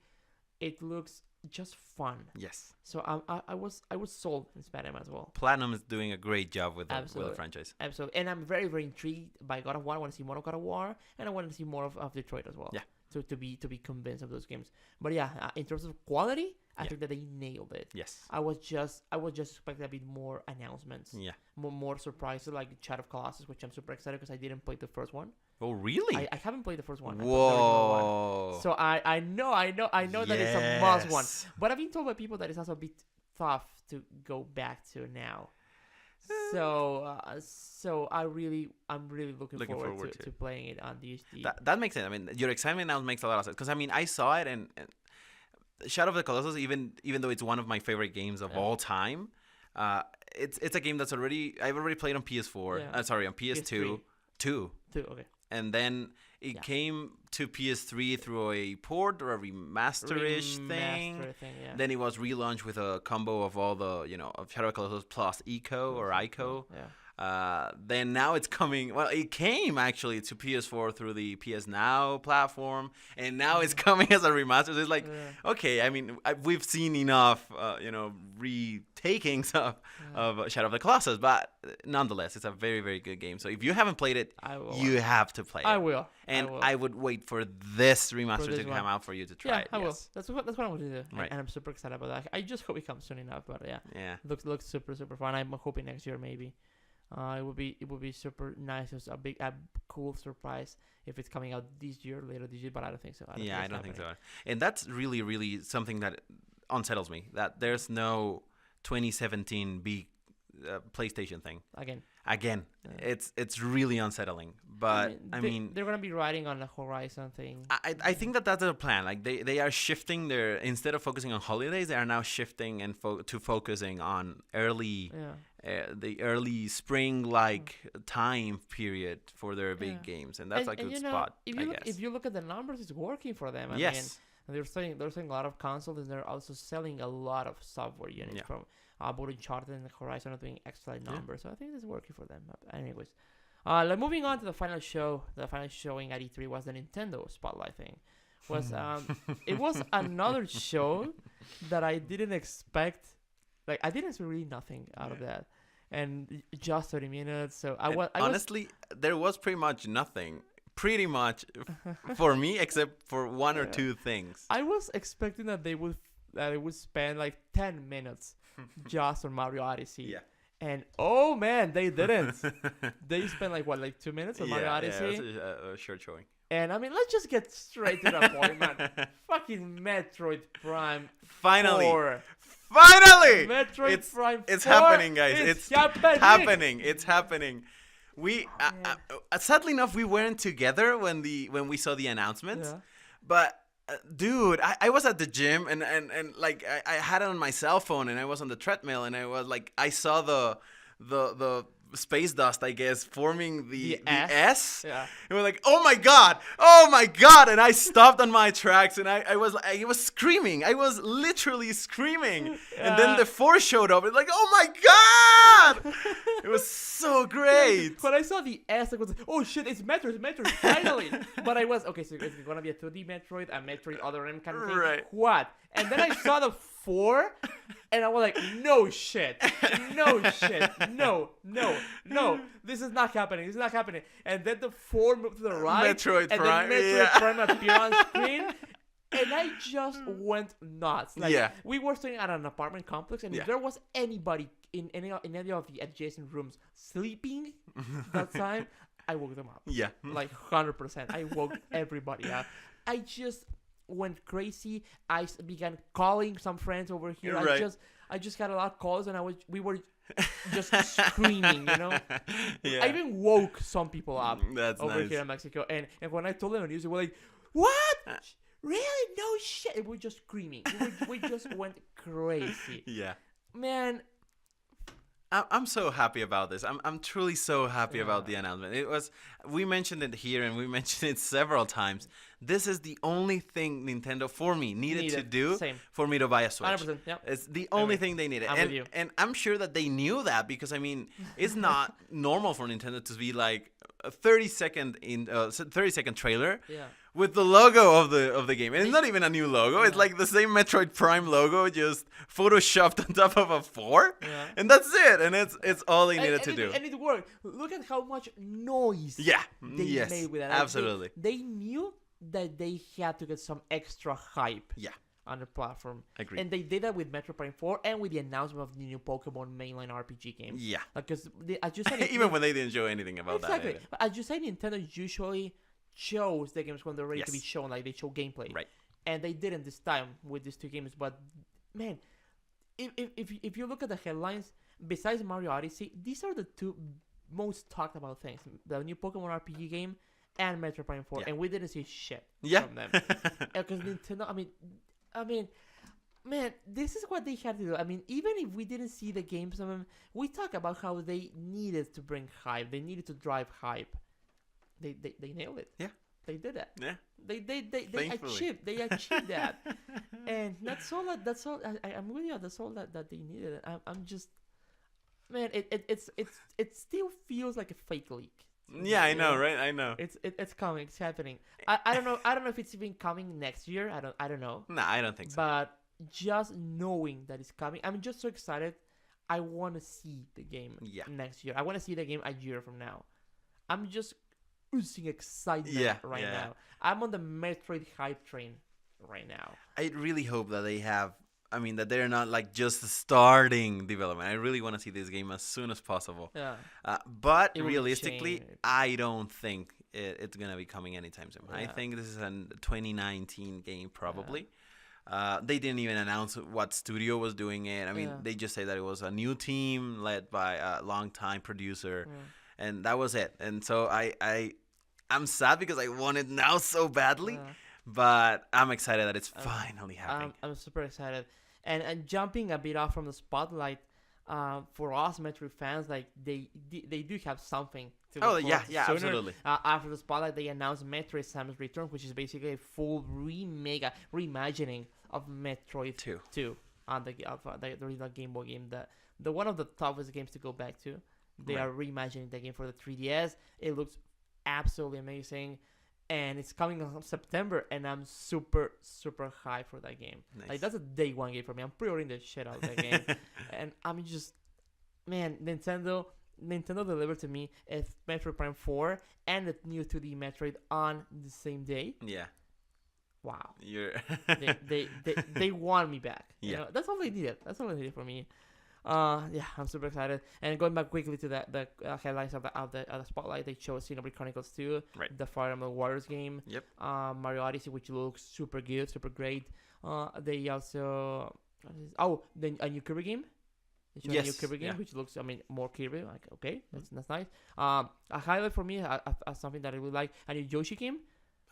It looks just fun. Yes. So I was sold in Spider-Man as well. Platinum is doing a great job with the franchise. Absolutely. And I'm very, very intrigued by God of War. I want to see more of God of War, and I want to see more of Detroit as well. Yeah. To be convinced of those games. But in terms of quality, I think that they nailed it. Yes. I was just expecting a bit more announcements. Yeah. More surprises like Shadow of Colossus, which I'm super excited because I didn't play the first one. Oh really? I haven't played the first one. Whoa. So I know that it's a must one. But I've been told by people that it's also a bit tough to go back to now. So I'm really looking forward to playing it on DHD. That makes sense. I mean, your excitement now makes a lot of sense because I mean I saw it and Shadow of the Colossus, even though it's one of my favorite games of all time, it's a game that's I've already played on PS4. On PS2. Two. Okay. And then it came to PS3 through a port or a remaster-ish thing. Then it was relaunched with a combo of all the, of Shadow of the Colossus plus Ico. Then now it's coming. Well, it came actually to PS4 through the PS Now platform, and now it's coming as a remaster. So it's like, okay, I mean, we've seen enough, retakings of Shadow of the Colossus, but nonetheless, it's a very, very good game. So if you haven't played it, you have to play it. I will. And I would wait for this remaster to come out for you to try it. I will. That's what I want to do. Right. And I'm super excited about that. I just hope it comes soon enough. But looks super, super fun. I'm hoping next year maybe. It would be super nice. It's a cool surprise if it's coming out later this year. But I don't think so. I don't think so. And that's really, really something that unsettles me. That there's no 2017 big PlayStation thing again. Yeah. It's really unsettling. But I mean, they're gonna be riding on the Horizon thing. I think that's their plan. Like they are shifting their, instead of focusing on holidays, they are now shifting and to focusing on early. Yeah. The early spring time period for their big games, and that's a good spot. If you look at the numbers, it's working for them. I mean, they're selling a lot of consoles, and they're also selling a lot of software units from both Uncharted and Horizon are doing excellent numbers. So I think it's working for them. But anyways, moving on to the final show. The final showing at E3 was the Nintendo Spotlight thing. It was another show that I didn't expect. Like, I didn't expect really nothing out of that. And just 30 minutes. So honestly, there was pretty much nothing. Pretty much for me, except for one or two things. I was expecting that they would spend like 10 minutes just on Mario Odyssey. Yeah. And oh man, they didn't. They spent like 2 minutes on Mario Odyssey. Yeah, it was a short showing. And I mean, let's just get straight to the point, man. Fucking Metroid Prime. Finally. 4. Finally! Metroid Prime 4. It's happening, guys. It's happening. It's happening. We sadly enough, we weren't together when we saw the announcements. Yeah. But dude, I was at the gym and like I had it on my cell phone and I was on the treadmill and I was like, I saw the space dust, I guess, forming the S. Yeah. And we're like, oh my god, and I stopped on my tracks and I was screaming. I was literally screaming. Yeah. And then the 4 showed up. It's like, oh my god! It was so great. When I saw the S, I was like, oh shit, it's Metroid, finally. But I was, okay, so it's gonna be a 2D Metroid, a Metroid Other M kind of thing. Right. What? And then I saw the 4, and I was like, no shit, no, this is not happening, And then the 4 moved to the right, Metroid and Prime, then Metroid Prime appeared on screen, and I just went nuts. Like, we were staying at an apartment complex, and if there was anybody in any of the adjacent rooms sleeping that time, I woke them up. Yeah. Like 100%. I woke everybody up. I just went crazy. I began calling some friends over here. Right. I just got a lot of calls, and we were just screaming, you know. Yeah. I even woke some people up over here in Mexico, and when I told them the news, they were like, "What? Really? No shit!" And we were just screaming. We just went crazy. Yeah, man. I'm so happy about this. I'm truly so happy about the announcement. We mentioned it here and we mentioned it several times. This is the only thing Nintendo for me needed to do for me to buy a Switch. 100%, yep. It's the only thing they needed. And I'm sure that they knew that because I mean, it's not normal for Nintendo to be like a 30-second trailer. Yeah. With the logo of the game. And it's not even a new logo. It's like the same Metroid Prime logo, just photoshopped on top of a 4. Yeah. And that's it. And it's all they needed to do. And it worked. Look at how much noise they made with that. Absolutely. They knew that they had to get some extra hype on the platform. Agreed. And they did that with Metroid Prime 4 and with the announcement of the new Pokemon mainline RPG game. Yeah. Because as you said, even when they didn't show anything about that. Exactly. But as you say, Nintendo usually shows the games when they're ready to be shown, like they show gameplay, right? And they didn't this time with these 2 games. But man, if you look at the headlines, besides Mario Odyssey, these are the 2 most talked about things: the new Pokemon RPG game and Metroid Prime 4, and we didn't see shit from them because Nintendo. I mean, man, this is what they had to do. I mean, even if we didn't see the games of them, we talk about how they needed to bring hype. They needed to drive hype. They nailed it. Yeah. They did that. Yeah. They achieved that. And that's all I'm with you. That's all that they needed. I'm just, man, it still feels like a fake leak. Yeah, I know, right? I know. It's coming. It's happening. I don't know. I don't know if it's even coming next year. I don't know. No, I don't think so. But just knowing that it's coming, I'm just so excited. I want to see the game next year. I want to see the game a year from now. I'm just oozing excitement now. I'm on the Metroid hype train right now. I really hope that they have I mean, that they're not like just starting development. I really want to see this game as soon as possible. Yeah. But It will realistically, change. I don't think it's gonna be coming anytime soon. I Yeah. think this is a 2019 game probably. They didn't even announce what studio was doing it. I mean, Yeah. they just say that it was a new team led by a longtime producer, Yeah. and that was it. And so I'm sad because I want it now so badly, Yeah. but I'm excited that it's finally happening. I'm super excited, and jumping a bit off from the spotlight, for us Metroid fans, like they do have something to look Oh forward yeah, to yeah, sooner. absolutely. After the spotlight, they announced Metroid: Samus Return, which is basically a full reimagining of Metroid Two on the original Game Boy game. The one of the toughest games to go back to. They are reimagining the game for the 3DS. It looks absolutely amazing. And it's coming in September, and I'm super, super hyped for that game. Nice. Like, that's a day one game for me. I'm pre-ordering the shit out of that game. And I'm just, man, Nintendo delivered to me a Metroid Prime 4 and a new 2D Metroid on the same day. Yeah. Wow. You're They want me back. Yeah. You know, that's all they needed. That's all they needed for me. Yeah, I'm super excited. And going back quickly to the highlights of the spotlight, they showed Xenoblade Chronicles 2, Right. the Fire Emblem Warriors game, Yep. Mario Odyssey, which looks super good, super great. They also a new Kirby game. They showed a new Yes, Kirby game, yeah. which looks, I mean, more Kirby. Like, okay, that's nice. A highlight for me, something that I really like, a new Yoshi game.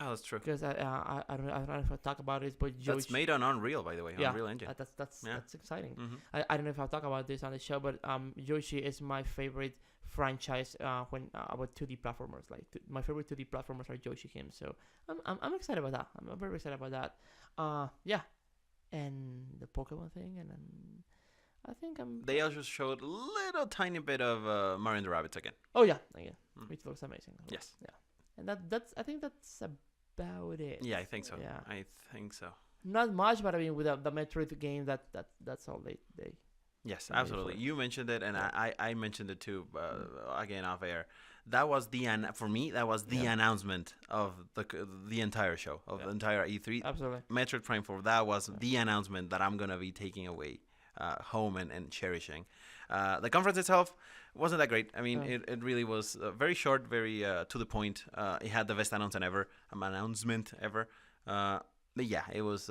Oh, that's true. Because I don't know if I talk about it, but Yoshi. That's made on Unreal, by the way. Yeah, Unreal Engine. That's exciting. Mhm. I don't know if I'll talk about this on the show, but Yoshi is my favorite franchise when about 2D platformers. Like my favorite 2D platformers are Yoshi games, so I'm excited about that. I'm very excited about that. Yeah, and the Pokemon thing, and then I think I'm. They also showed a little tiny bit of Mario and the Rabbids again. Oh yeah, which looks amazing. Yes. Yeah, and that's I think that's about it. Yeah, I think so. Yeah. I think so. Not much, but I mean, with the Metroid game, that's all they. Yes, I'm ready absolutely. for it. You mentioned it, and Yeah. I mentioned it too. Again, off air. That was for me. That was the announcement of the entire show, of the entire E3. Absolutely. Metroid Prime 4. That was the announcement that I'm gonna be taking away home and cherishing. The conference itself wasn't that great. I mean, it really was very short, very to the point. It had the best announcement ever. But yeah, it was.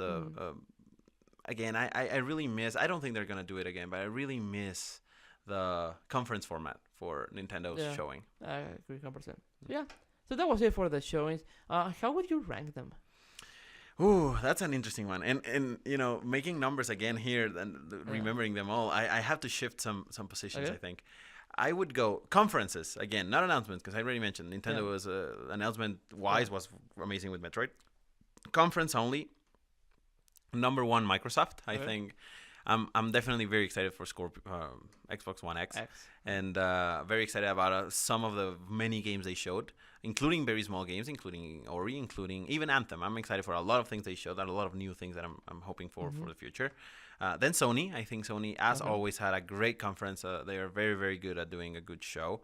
Again, I really miss. I don't think they're gonna do it again, but I really miss the conference format for Nintendo's showing. I agree 100%. Yeah. So that was it for the showings. How would you rank them? Ooh, that's an interesting one. And you know, making numbers again here and remembering them all, I have to shift some positions. Okay. I think I would go conferences again, not announcements, because I already mentioned Nintendo was announcement wise was amazing with Metroid. Conference only. Number one, Microsoft. I think I'm definitely very excited for Xbox One X. And very excited about some of the many games they showed, including very small games, including Ori, including even Anthem. I'm excited for a lot of things they showed, and a lot of new things that I'm hoping for the future. Then Sony. I think Sony, as always, had a great conference. They are very, very good at doing a good show.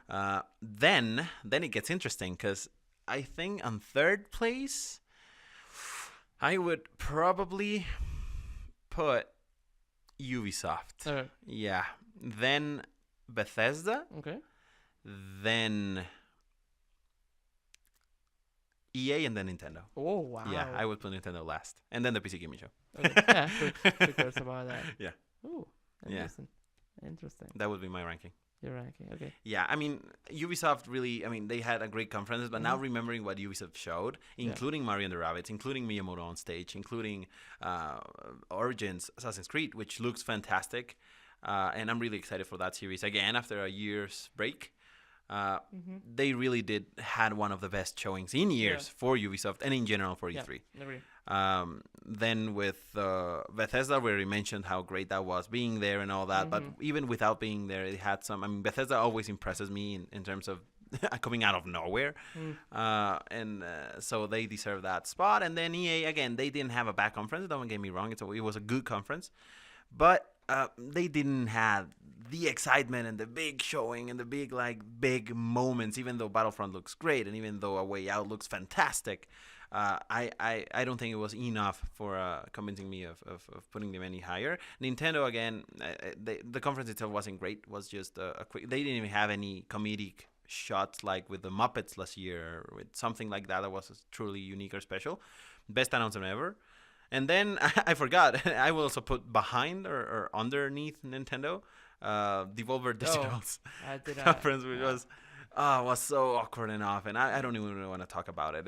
Then it gets interesting because I think on third place, I would probably put Ubisoft. Okay. Yeah. Then Bethesda. Okay. Then EA, and then Nintendo. Oh wow. Yeah, I would put Nintendo last, and then the PC Gaming Show. Okay. Yeah. Who cares about that? Yeah. Oh. Yeah. Interesting. That would be my ranking. Your ranking. Okay. Yeah, I mean, Ubisoft really, I mean, they had a great conference, but now remembering what Ubisoft showed, including Mario and the Rabbids, including Miyamoto on stage, including Origins, Assassin's Creed, which looks fantastic. And I'm really excited for that series again after a year's break. They really had one of the best showings in years for Ubisoft and in general for E3. Yeah, agree. Then with Bethesda, where we mentioned how great that was being there and all that, but even without being there, it had some. I mean, Bethesda always impresses me in terms of coming out of nowhere, and so they deserve that spot. And then EA, again, they didn't have a bad conference. Don't get me wrong; it was a good conference, but they didn't have the excitement and the big showing and the big moments. Even though Battlefront looks great and even though A Way Out looks fantastic. I don't think it was enough for convincing me of putting them any higher. Nintendo, again, the conference itself wasn't great. It was just a quick. They didn't even have any comedic shots like with the Muppets last year, or with something like that was truly unique or special. Best announcement ever. And then I forgot. I will also put behind or underneath Nintendo, Devolver Digital's conference, which was so awkward and off, and I don't even want to talk about it.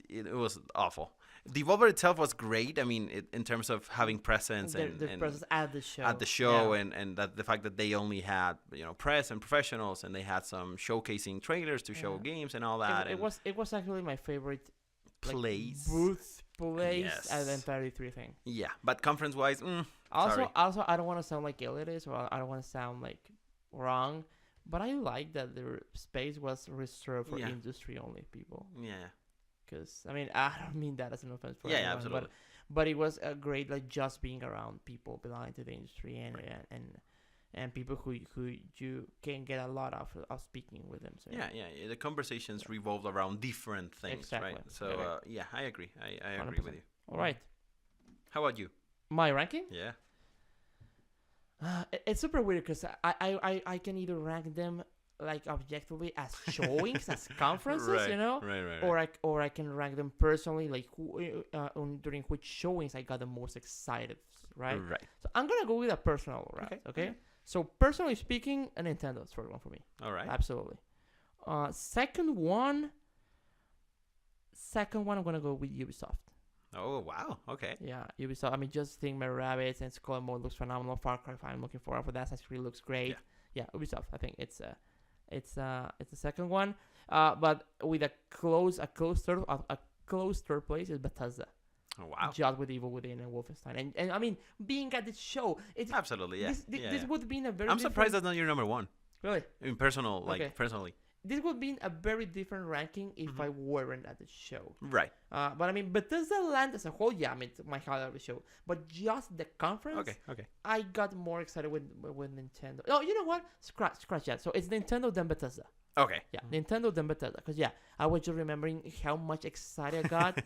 It was awful. Devolver itself was great. I mean, in terms of having presence and presence at the show, and that the fact that they only had press and professionals, and they had some showcasing trailers to show games and all that. It was actually my favorite booth place at the entire E3 thing. Yeah, but conference wise, also I don't want to sound like elitist, or I don't want to sound like wrong, but I like that their space was reserved for industry only people. Yeah. Because I mean, I don't mean that as an offense for anyone, absolutely. But it was a great, like, just being around people belonging to the industry and people who you can get a lot of speaking with them. So the conversations revolved around different things, right? So I agree. I agree with you. All right. How about you? My ranking? Yeah. It's super weird because I can either rank them like objectively as showings, as conferences, right. or I can rank them personally, like during which showings I got the most excited, right? Right. So I'm gonna go with a personal route, okay? So personally speaking, a Nintendo is first one for me. All right. Absolutely. Second one, I'm gonna go with Ubisoft. Oh wow! Okay. Yeah, Ubisoft. I mean, just think my rabbits and Skull Mode looks phenomenal. Far Cry 5, I'm looking forward for that. Assassin's Creed looks great. Yeah, Ubisoft. I think it's the second one. But with a close third place is Bethesda. Oh wow! Just with Evil Within and Wolfenstein, and I mean, being at this show, it's absolutely This would be a very. I'm surprised that's not your number one. Really? In personal, personally. This would be a very different ranking if I weren't at the show. Right. But I mean, Bethesda land as a whole, I mean, it's my highlight of the show. But just the conference, okay. I got more excited with Nintendo. Oh, you know what? Scratch that. So it's Nintendo then Bethesda. Okay. Yeah, Nintendo then Bethesda. Because I was just remembering how much excited I got,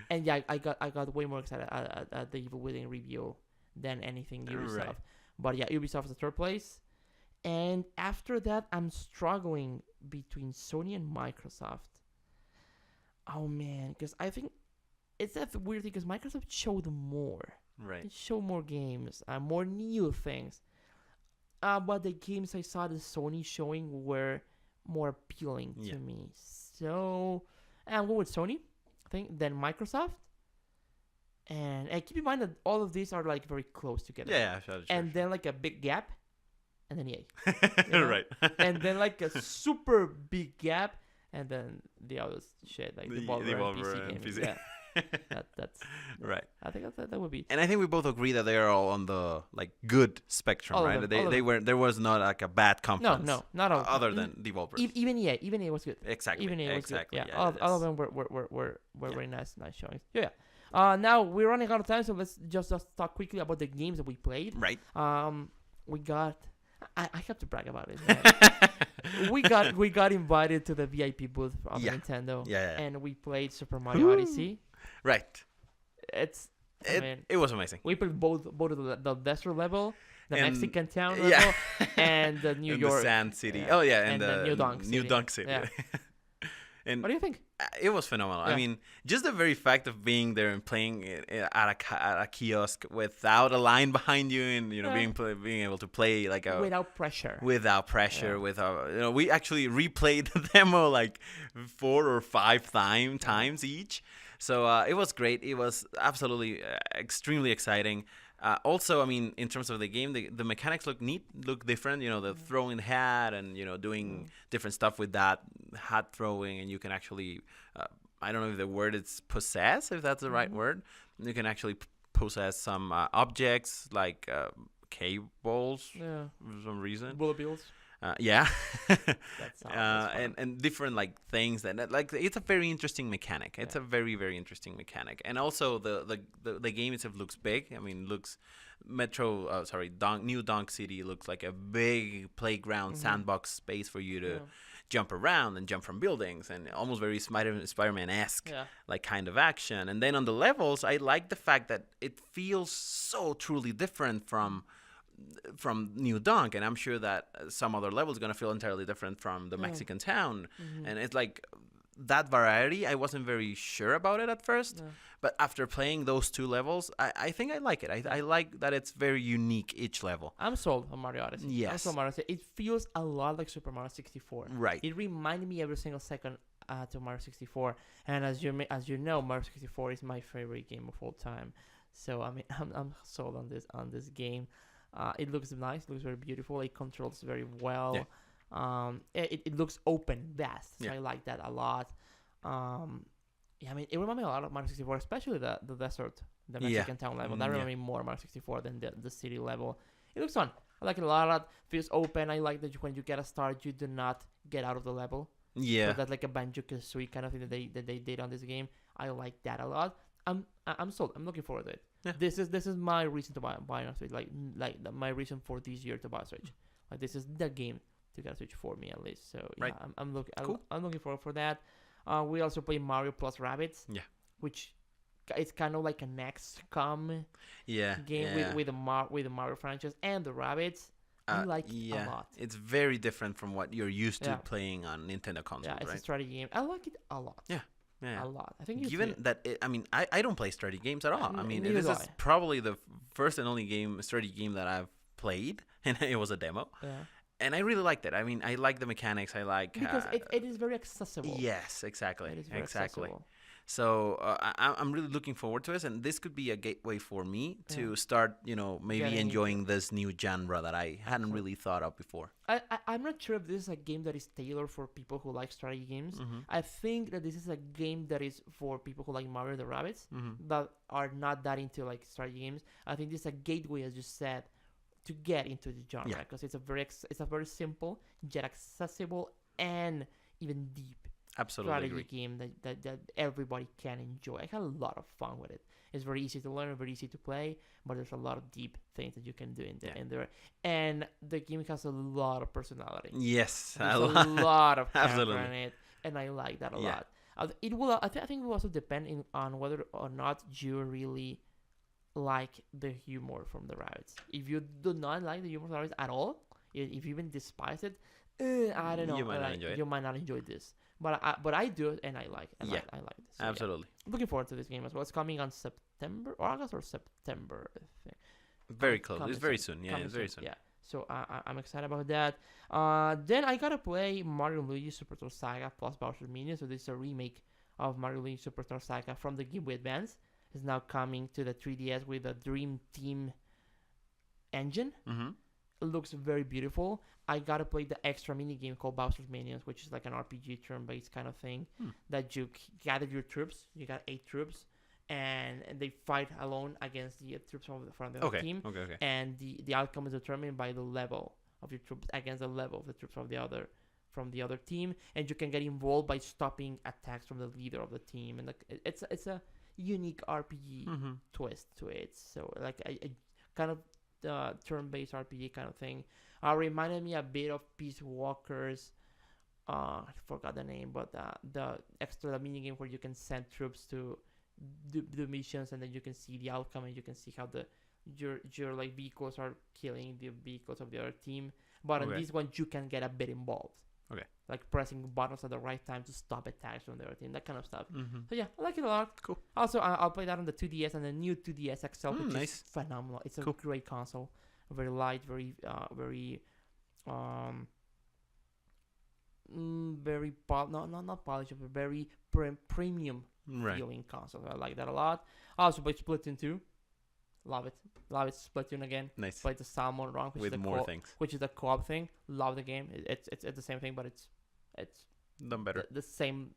and I got way more excited at the Evil Within review than anything Ubisoft. Right. But Ubisoft is the third place. And after that, I'm struggling between Sony and Microsoft. Oh, man. Because I think it's that weird thing because Microsoft showed more. Right. They showed more games, more new things. But the games I saw the Sony showing were more appealing to me. So I'm going with Sony, I think, then Microsoft. And keep in mind that all of these are like very close together. Yeah, sure. And then like a big gap. And then EA. Right. And then like a super big gap, and then the other shit like the Devolver and PC. Yeah. That's right. I think that would be. And I think we both agree that they are all on the like good spectrum, all right? They were there was not like a bad conference. No, not all. Other than Devolver. Even EA was good. Exactly. Even EA was good. Yeah. Yeah, all of them were very nice showings. Yeah. Now we're running out of time, so let's just talk quickly about the games that we played. Right. We got. I have to brag about it. we got invited to the VIP booth of Nintendo. Yeah. And we played Super Mario Odyssey. Right. It was amazing. We played both the desert level, the Mexican town level, and the New York the Sand City. Yeah. And the New Dunk City. Yeah. And what do you think? It was phenomenal. Yeah. I mean, just the very fact of being there and playing at a kiosk without a line behind you, and being able to play like without pressure. Yeah. We actually replayed the demo like 4 or 5 times each. So it was great. It was absolutely extremely exciting. Also, I mean, in terms of the game, the mechanics look different. The throwing the hat and doing different stuff with that hat throwing, and you can actually, I don't know if the word is possess, if that's the right word. You can actually possess some objects like cables for some reason. Bullet bills. Yeah. And different like things that like it's a very interesting mechanic. It's a very, very interesting mechanic. And also the game itself looks big. I mean, looks New Donk City looks like a big playground sandbox space for you to jump around and jump from buildings, and almost very Spider-Man-esque like kind of action. And then on the levels, I like the fact that it feels so truly different from New Donk, and I'm sure that some other level is going to feel entirely different from the Mexican town. And it's like that variety. I wasn't very sure about it at first, but after playing those two levels, I think I like it. I like that it's very unique, each level. I'm sold on Mario Odyssey. Yes. I'm sold on Mario Odyssey. It feels a lot like Super Mario 64. Right. It reminded me every single second to Mario 64. And as you know, Mario 64 is my favorite game of all time. So I mean, I'm sold on this game. It looks nice. It looks very beautiful. It controls very well. Yeah. It looks open, vast. So I like that a lot. I mean, it reminded me a lot of Mario 64, especially the desert, the Mexican town level. That reminded me more of Mario 64 than the city level. It looks fun. I like it a lot. It feels open. I like that when you get a start, you do not get out of the level. Yeah. So that's like a Banjo-Kazooie kind of thing that they did on this game. I like that a lot. I'm sold. I'm looking forward to it. Yeah. This is my reason to buy a Switch. Like my reason for this year to buy a Switch. Like this is the game to get a Switch for me at least. So yeah, I'm looking forward for that. We also play Mario plus Rabbids. Yeah. Which it's kind of like an XCOM game with the Mario franchise and the Rabbids. I like it a lot. It's very different from what you're used to playing on Nintendo consoles, right? Yeah, it's a strategy game. I like it a lot. Yeah. A lot. I think given that I don't play strategy games at all. I mean, this is probably the first and only strategy game that I've played, and it was a demo. Yeah. And I really liked it. I mean, I like the mechanics. I like because it is very accessible. Yes, exactly. It is very accessible. So I'm really looking forward to this, and this could be a gateway for me to start, maybe enjoying this new genre that I hadn't really thought of before. I'm not sure if this is a game that is tailored for people who like strategy games. I think that this is a game that is for people who like Mario the Rabbids that are not that into like strategy games. I think this is a gateway, as you said, to get into the genre because it's a very simple yet accessible and even deep strategy game that everybody can enjoy. I had a lot of fun with it. It's very easy to learn, very easy to play, but there's a lot of deep things that you can do in there. And the game has a lot of personality. Yes, there's a lot of character in it, and I like that a lot. I think it will also depend on whether or not you really like the humor from the Rabbids. If you do not like the humor from the Rabbids at all, if you even despise it, I don't know. You might not enjoy this. But I do, and I like it. I like this. So absolutely. Looking forward to this game as well. It's coming on September, or August, or September. I think. Very close. It's very soon. Yeah, it's very soon. Yeah. So I'm excited about that. Then I gotta play Mario & Luigi Superstar Saga plus Bowser's Minions. So this is a remake of Mario & Luigi Superstar Saga from the Game Boy Advance. It's now coming to the 3DS with a Dream Team engine. It looks very beautiful. I gotta play the extra mini game called Bowser's Minions, which is like an RPG turn-based kind of thing that you gather your troops. You got 8 troops, and they fight alone against the troops from the other team. Okay. And the outcome is determined by the level of your troops against the level of the troops from the other team, and you can get involved by stopping attacks from the leader of the team. And it's a unique RPG twist to it. So like a kind of turn-based RPG kind of thing. Reminded me a bit of Peace Walker's. I forgot the name, but the mini game where you can send troops to do missions, and then you can see the outcome, and you can see how your like vehicles are killing the vehicles of the other team. But on this one, you can get a bit involved. Okay. Like pressing buttons at the right time to stop attacks from the other team, that kind of stuff. So yeah, I like it a lot. Cool. Also, I'll play that on the 2DS and the new 2DS XL, which is phenomenal. It's a great console. Very light, very not polished, but very premium feeling console. I like that a lot. I also played Splatoon 2. Love it. Splatoon again. Nice. Played the Salmon Run, with more things, which is the co-op thing. Love the game. It's the same thing, but it's done better. The same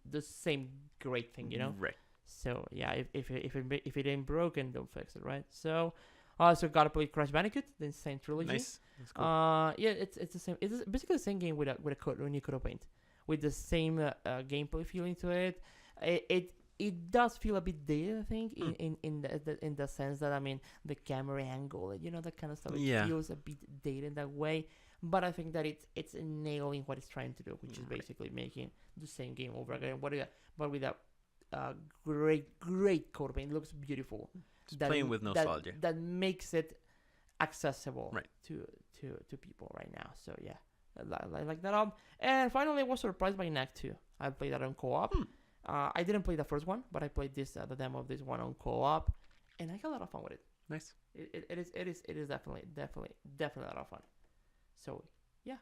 great thing, you know. Right. So yeah, if it ain't broken, don't fix it, right? So. Also gotta play Crash Bandicoot, the Insane Trilogy. Nice. That's cool. Yeah, it's the same. It's basically the same game with a new Coda Paint, with the same gameplay feeling to it. it does feel a bit dated, I think, Hmm. in the sense that, I mean, the camera angle, that kind of stuff. It Yeah. feels a bit dated that way, but I think that it's nailing what it's trying to do, which is Right. basically making the same game over again. But with a great coat paint. It looks beautiful. Just playing with nostalgia. That makes it accessible Right. to people right now. So yeah, I like that up. And finally, I was surprised by Knack 2. I played that on co-op. I didn't play the first one, but I played the demo of this one on co-op, and I had a lot of fun with it. Nice. It is definitely a lot of fun. So yeah,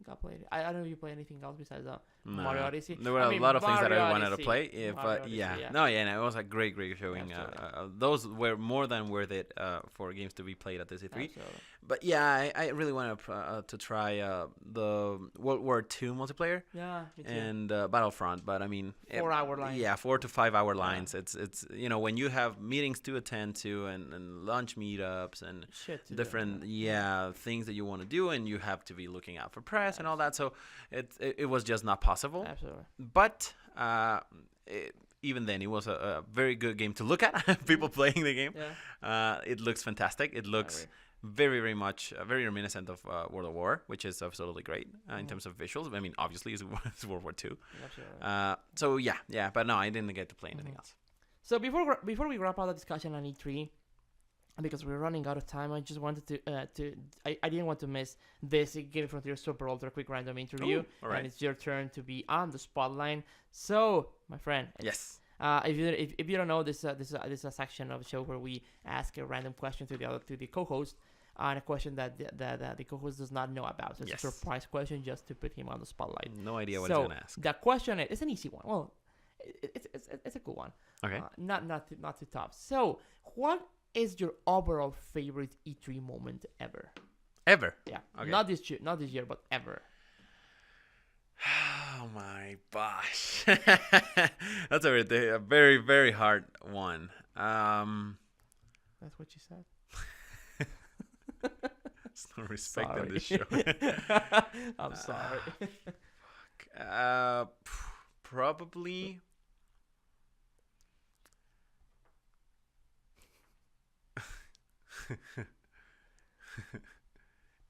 got played. I don't know if you play anything else besides Mario Odyssey. There were a lot of things that I wanted to play. But Odyssey, yeah. yeah. No, it was a great showing. Those were more than worth it for games to be played at this E3. Absolutely. But yeah, I really want to try the World War II multiplayer. Yeah, me too. And Battlefront, but I mean, 4 hour lines. Yeah, 4 to 5 hour lines. It's when you have meetings to attend to and lunch meetups and different things that you want to do, and you have to be looking out for press and all that. So it was just not possible. Absolutely. But even then, it was a very good game to look at. People playing the game. Yeah. It looks fantastic. It looks very, very much very reminiscent of World of War, which is absolutely great in terms of visuals. I mean, obviously, it's World War II. So yeah, but no, I didn't get to play anything else. So before we wrap up the discussion on E3, because we're running out of time, I just wanted I didn't want to miss this Gaming Frontier Super Ultra Quick Random Interview. All right. And it's your turn to be on the spotlight. So, my friend. Yes. If you don't know, this is a section of the show where we ask a random question to the co-host, and a question that the co-host does not know about. So it's a surprise question just to put him on the spotlight. No idea what he's gonna ask. The question is an easy one. Well, it's a cool one. Okay. Not too tough. So, what is your overall favorite E3 moment ever? Ever? Yeah. Okay. Not this year, but ever. Oh my gosh. That's a very, very hard one. That's what you said. There's no respect in this show. I'm sorry. Probably.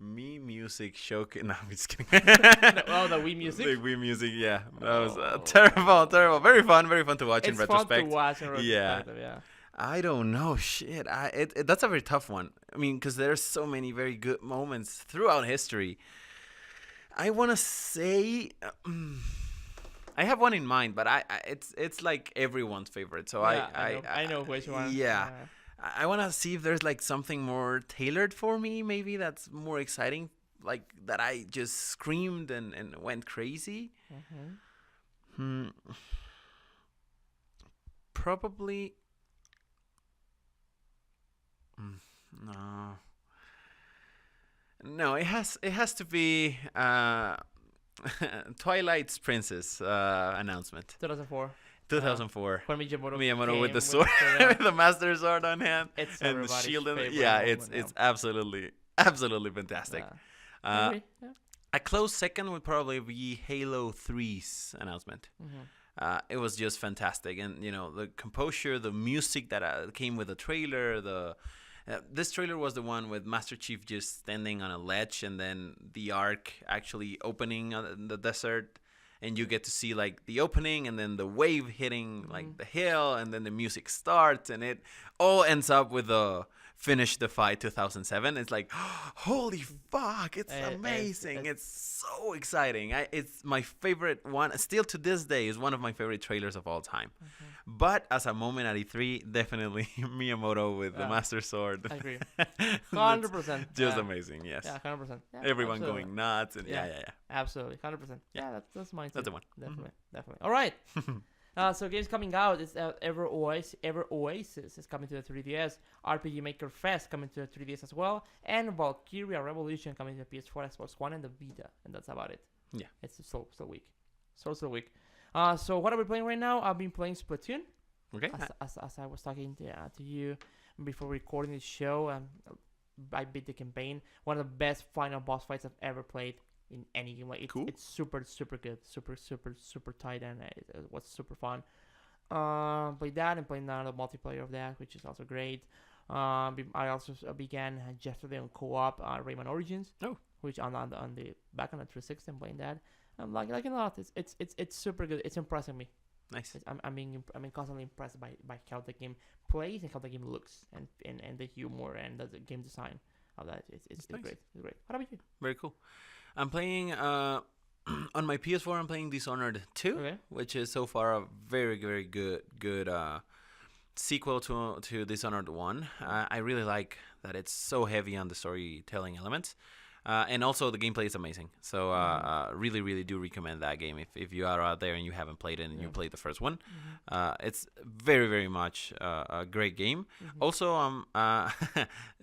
Me Music Showcase. No, I'm just kidding. The Wii Music? The Wii Music, yeah. That was terrible. Very fun to watch in retrospect. It's fun to watch in retrospect, yeah. I don't know. Shit. That's a very tough one. I mean, because there's so many very good moments throughout history. I want to say... I have one in mind, but it's like everyone's favorite. So I know which one. Yeah. I want to see if there's like something more tailored for me, maybe that's more exciting, like that I just screamed and went crazy. Probably. No, it has to be Twilight's Princess announcement. 2004. When Miyamoto with the sword, with the Master Sword on hand, it's and the shield. It's absolutely fantastic. A close second would probably be Halo 3's announcement. It was just fantastic, and the composure, the music that came with the trailer. This trailer was the one with Master Chief just standing on a ledge, and then the Ark actually opening in the desert. And you get to see like the opening and then the wave hitting like the hill, and then the music starts, and it all ends up with the Finish the Fight 2007. It's like, holy fuck, it's amazing. It's so exciting. It's my favorite one. Still to this day is one of my favorite trailers of all time. But as a moment at E3, definitely Miyamoto with the Master Sword. I agree. 100%. Just amazing, yes. Yeah, 100%. Yeah, everyone going nuts. And yeah. Absolutely, 100%. Yeah, that's mine too. That's the one. Definitely. All right. So games coming out is Ever Oasis is coming to the 3DS, RPG Maker Fest coming to the 3DS as well, and Valkyria Revolution coming to the PS4, Xbox One, and the Vita, and that's about it. Yeah, it's so weak, so weak. So what are we playing right now? I've been playing Splatoon. Okay. As I was talking to you before recording this show, I beat the campaign. One of the best final boss fights I've ever played in any game. Like it's super good, super tight, and it was super fun. Play that and play now the multiplayer of that, which is also great. I also began yesterday on co-op Rayman Origins. Oh. Which on the back on the 360 I'm playing that. I'm liking a lot. It's super good. It's impressing me. Nice. I'm being constantly impressed by how the game plays and how the game looks and the humor and the game design of that. It's nice. Great. It's great. What about you? Very cool. I'm playing on my PS4. I'm playing Dishonored 2, Okay. which is so far a very very good sequel to Dishonored 1. I really like that it's so heavy on the storytelling elements. And also the gameplay is amazing. So really, really do recommend that game if you are out there and you haven't played it and you played the first one. It's very, very much a great game. Also, I'm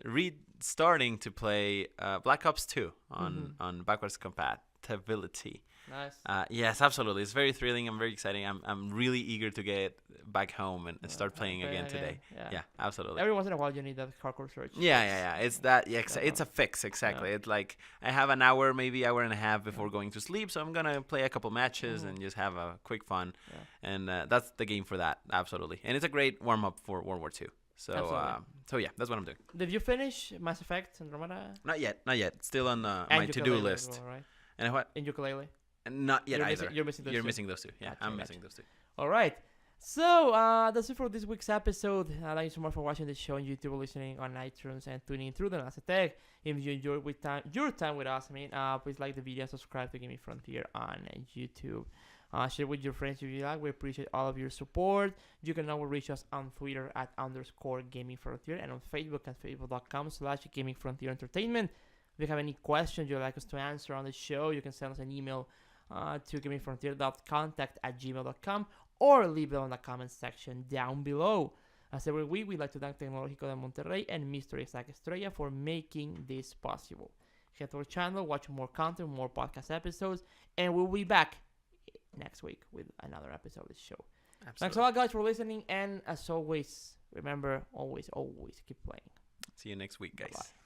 restarting to play Black Ops 2 on backwards compatibility. Nice. Yes, absolutely. It's very thrilling and very exciting. I'm really eager to get back home and start playing again today. Yeah, absolutely. Every once in a while you need that hardcore search. Yeah. It's that. Yeah, it's a fix, exactly. It's like I have an hour, maybe hour and a half before going to sleep, so I'm gonna play a couple matches and just have a quick fun. And that's the game for that, absolutely. And it's a great warm up for World War II. So yeah, that's what I'm doing. Did you finish Mass Effect Andromeda? Not yet. Still on my to-do list. Well, right? And what? And Ukulele. Not yet either. You're missing those two. Yeah, I'm missing those two. All right. So that's it for this week's episode. Thank you so much for watching the show on YouTube, listening on iTunes, and tuning in through the Last Attack. If you enjoyed your time with us, please like the video, subscribe to Gaming Frontier on YouTube. Share with your friends if you like. We appreciate all of your support. You can now reach us on Twitter at _Gaming Frontier and on Facebook at facebook.com/Gaming Frontier Entertainment. If you have any questions you'd like us to answer on the show, you can send us an email to gamingfrontier.contact @gmail.com or leave it on the comment section down below. As every week, we'd like to thank Tecnológico de Monterrey and Mr. Isaac Estrella for making this possible. Head to our channel, watch more content, more podcast episodes, and we'll be back next week with another episode of the show. Absolutely. Thanks a lot, guys, for listening, and as always, remember, always keep playing. See you next week, guys. Bye-bye.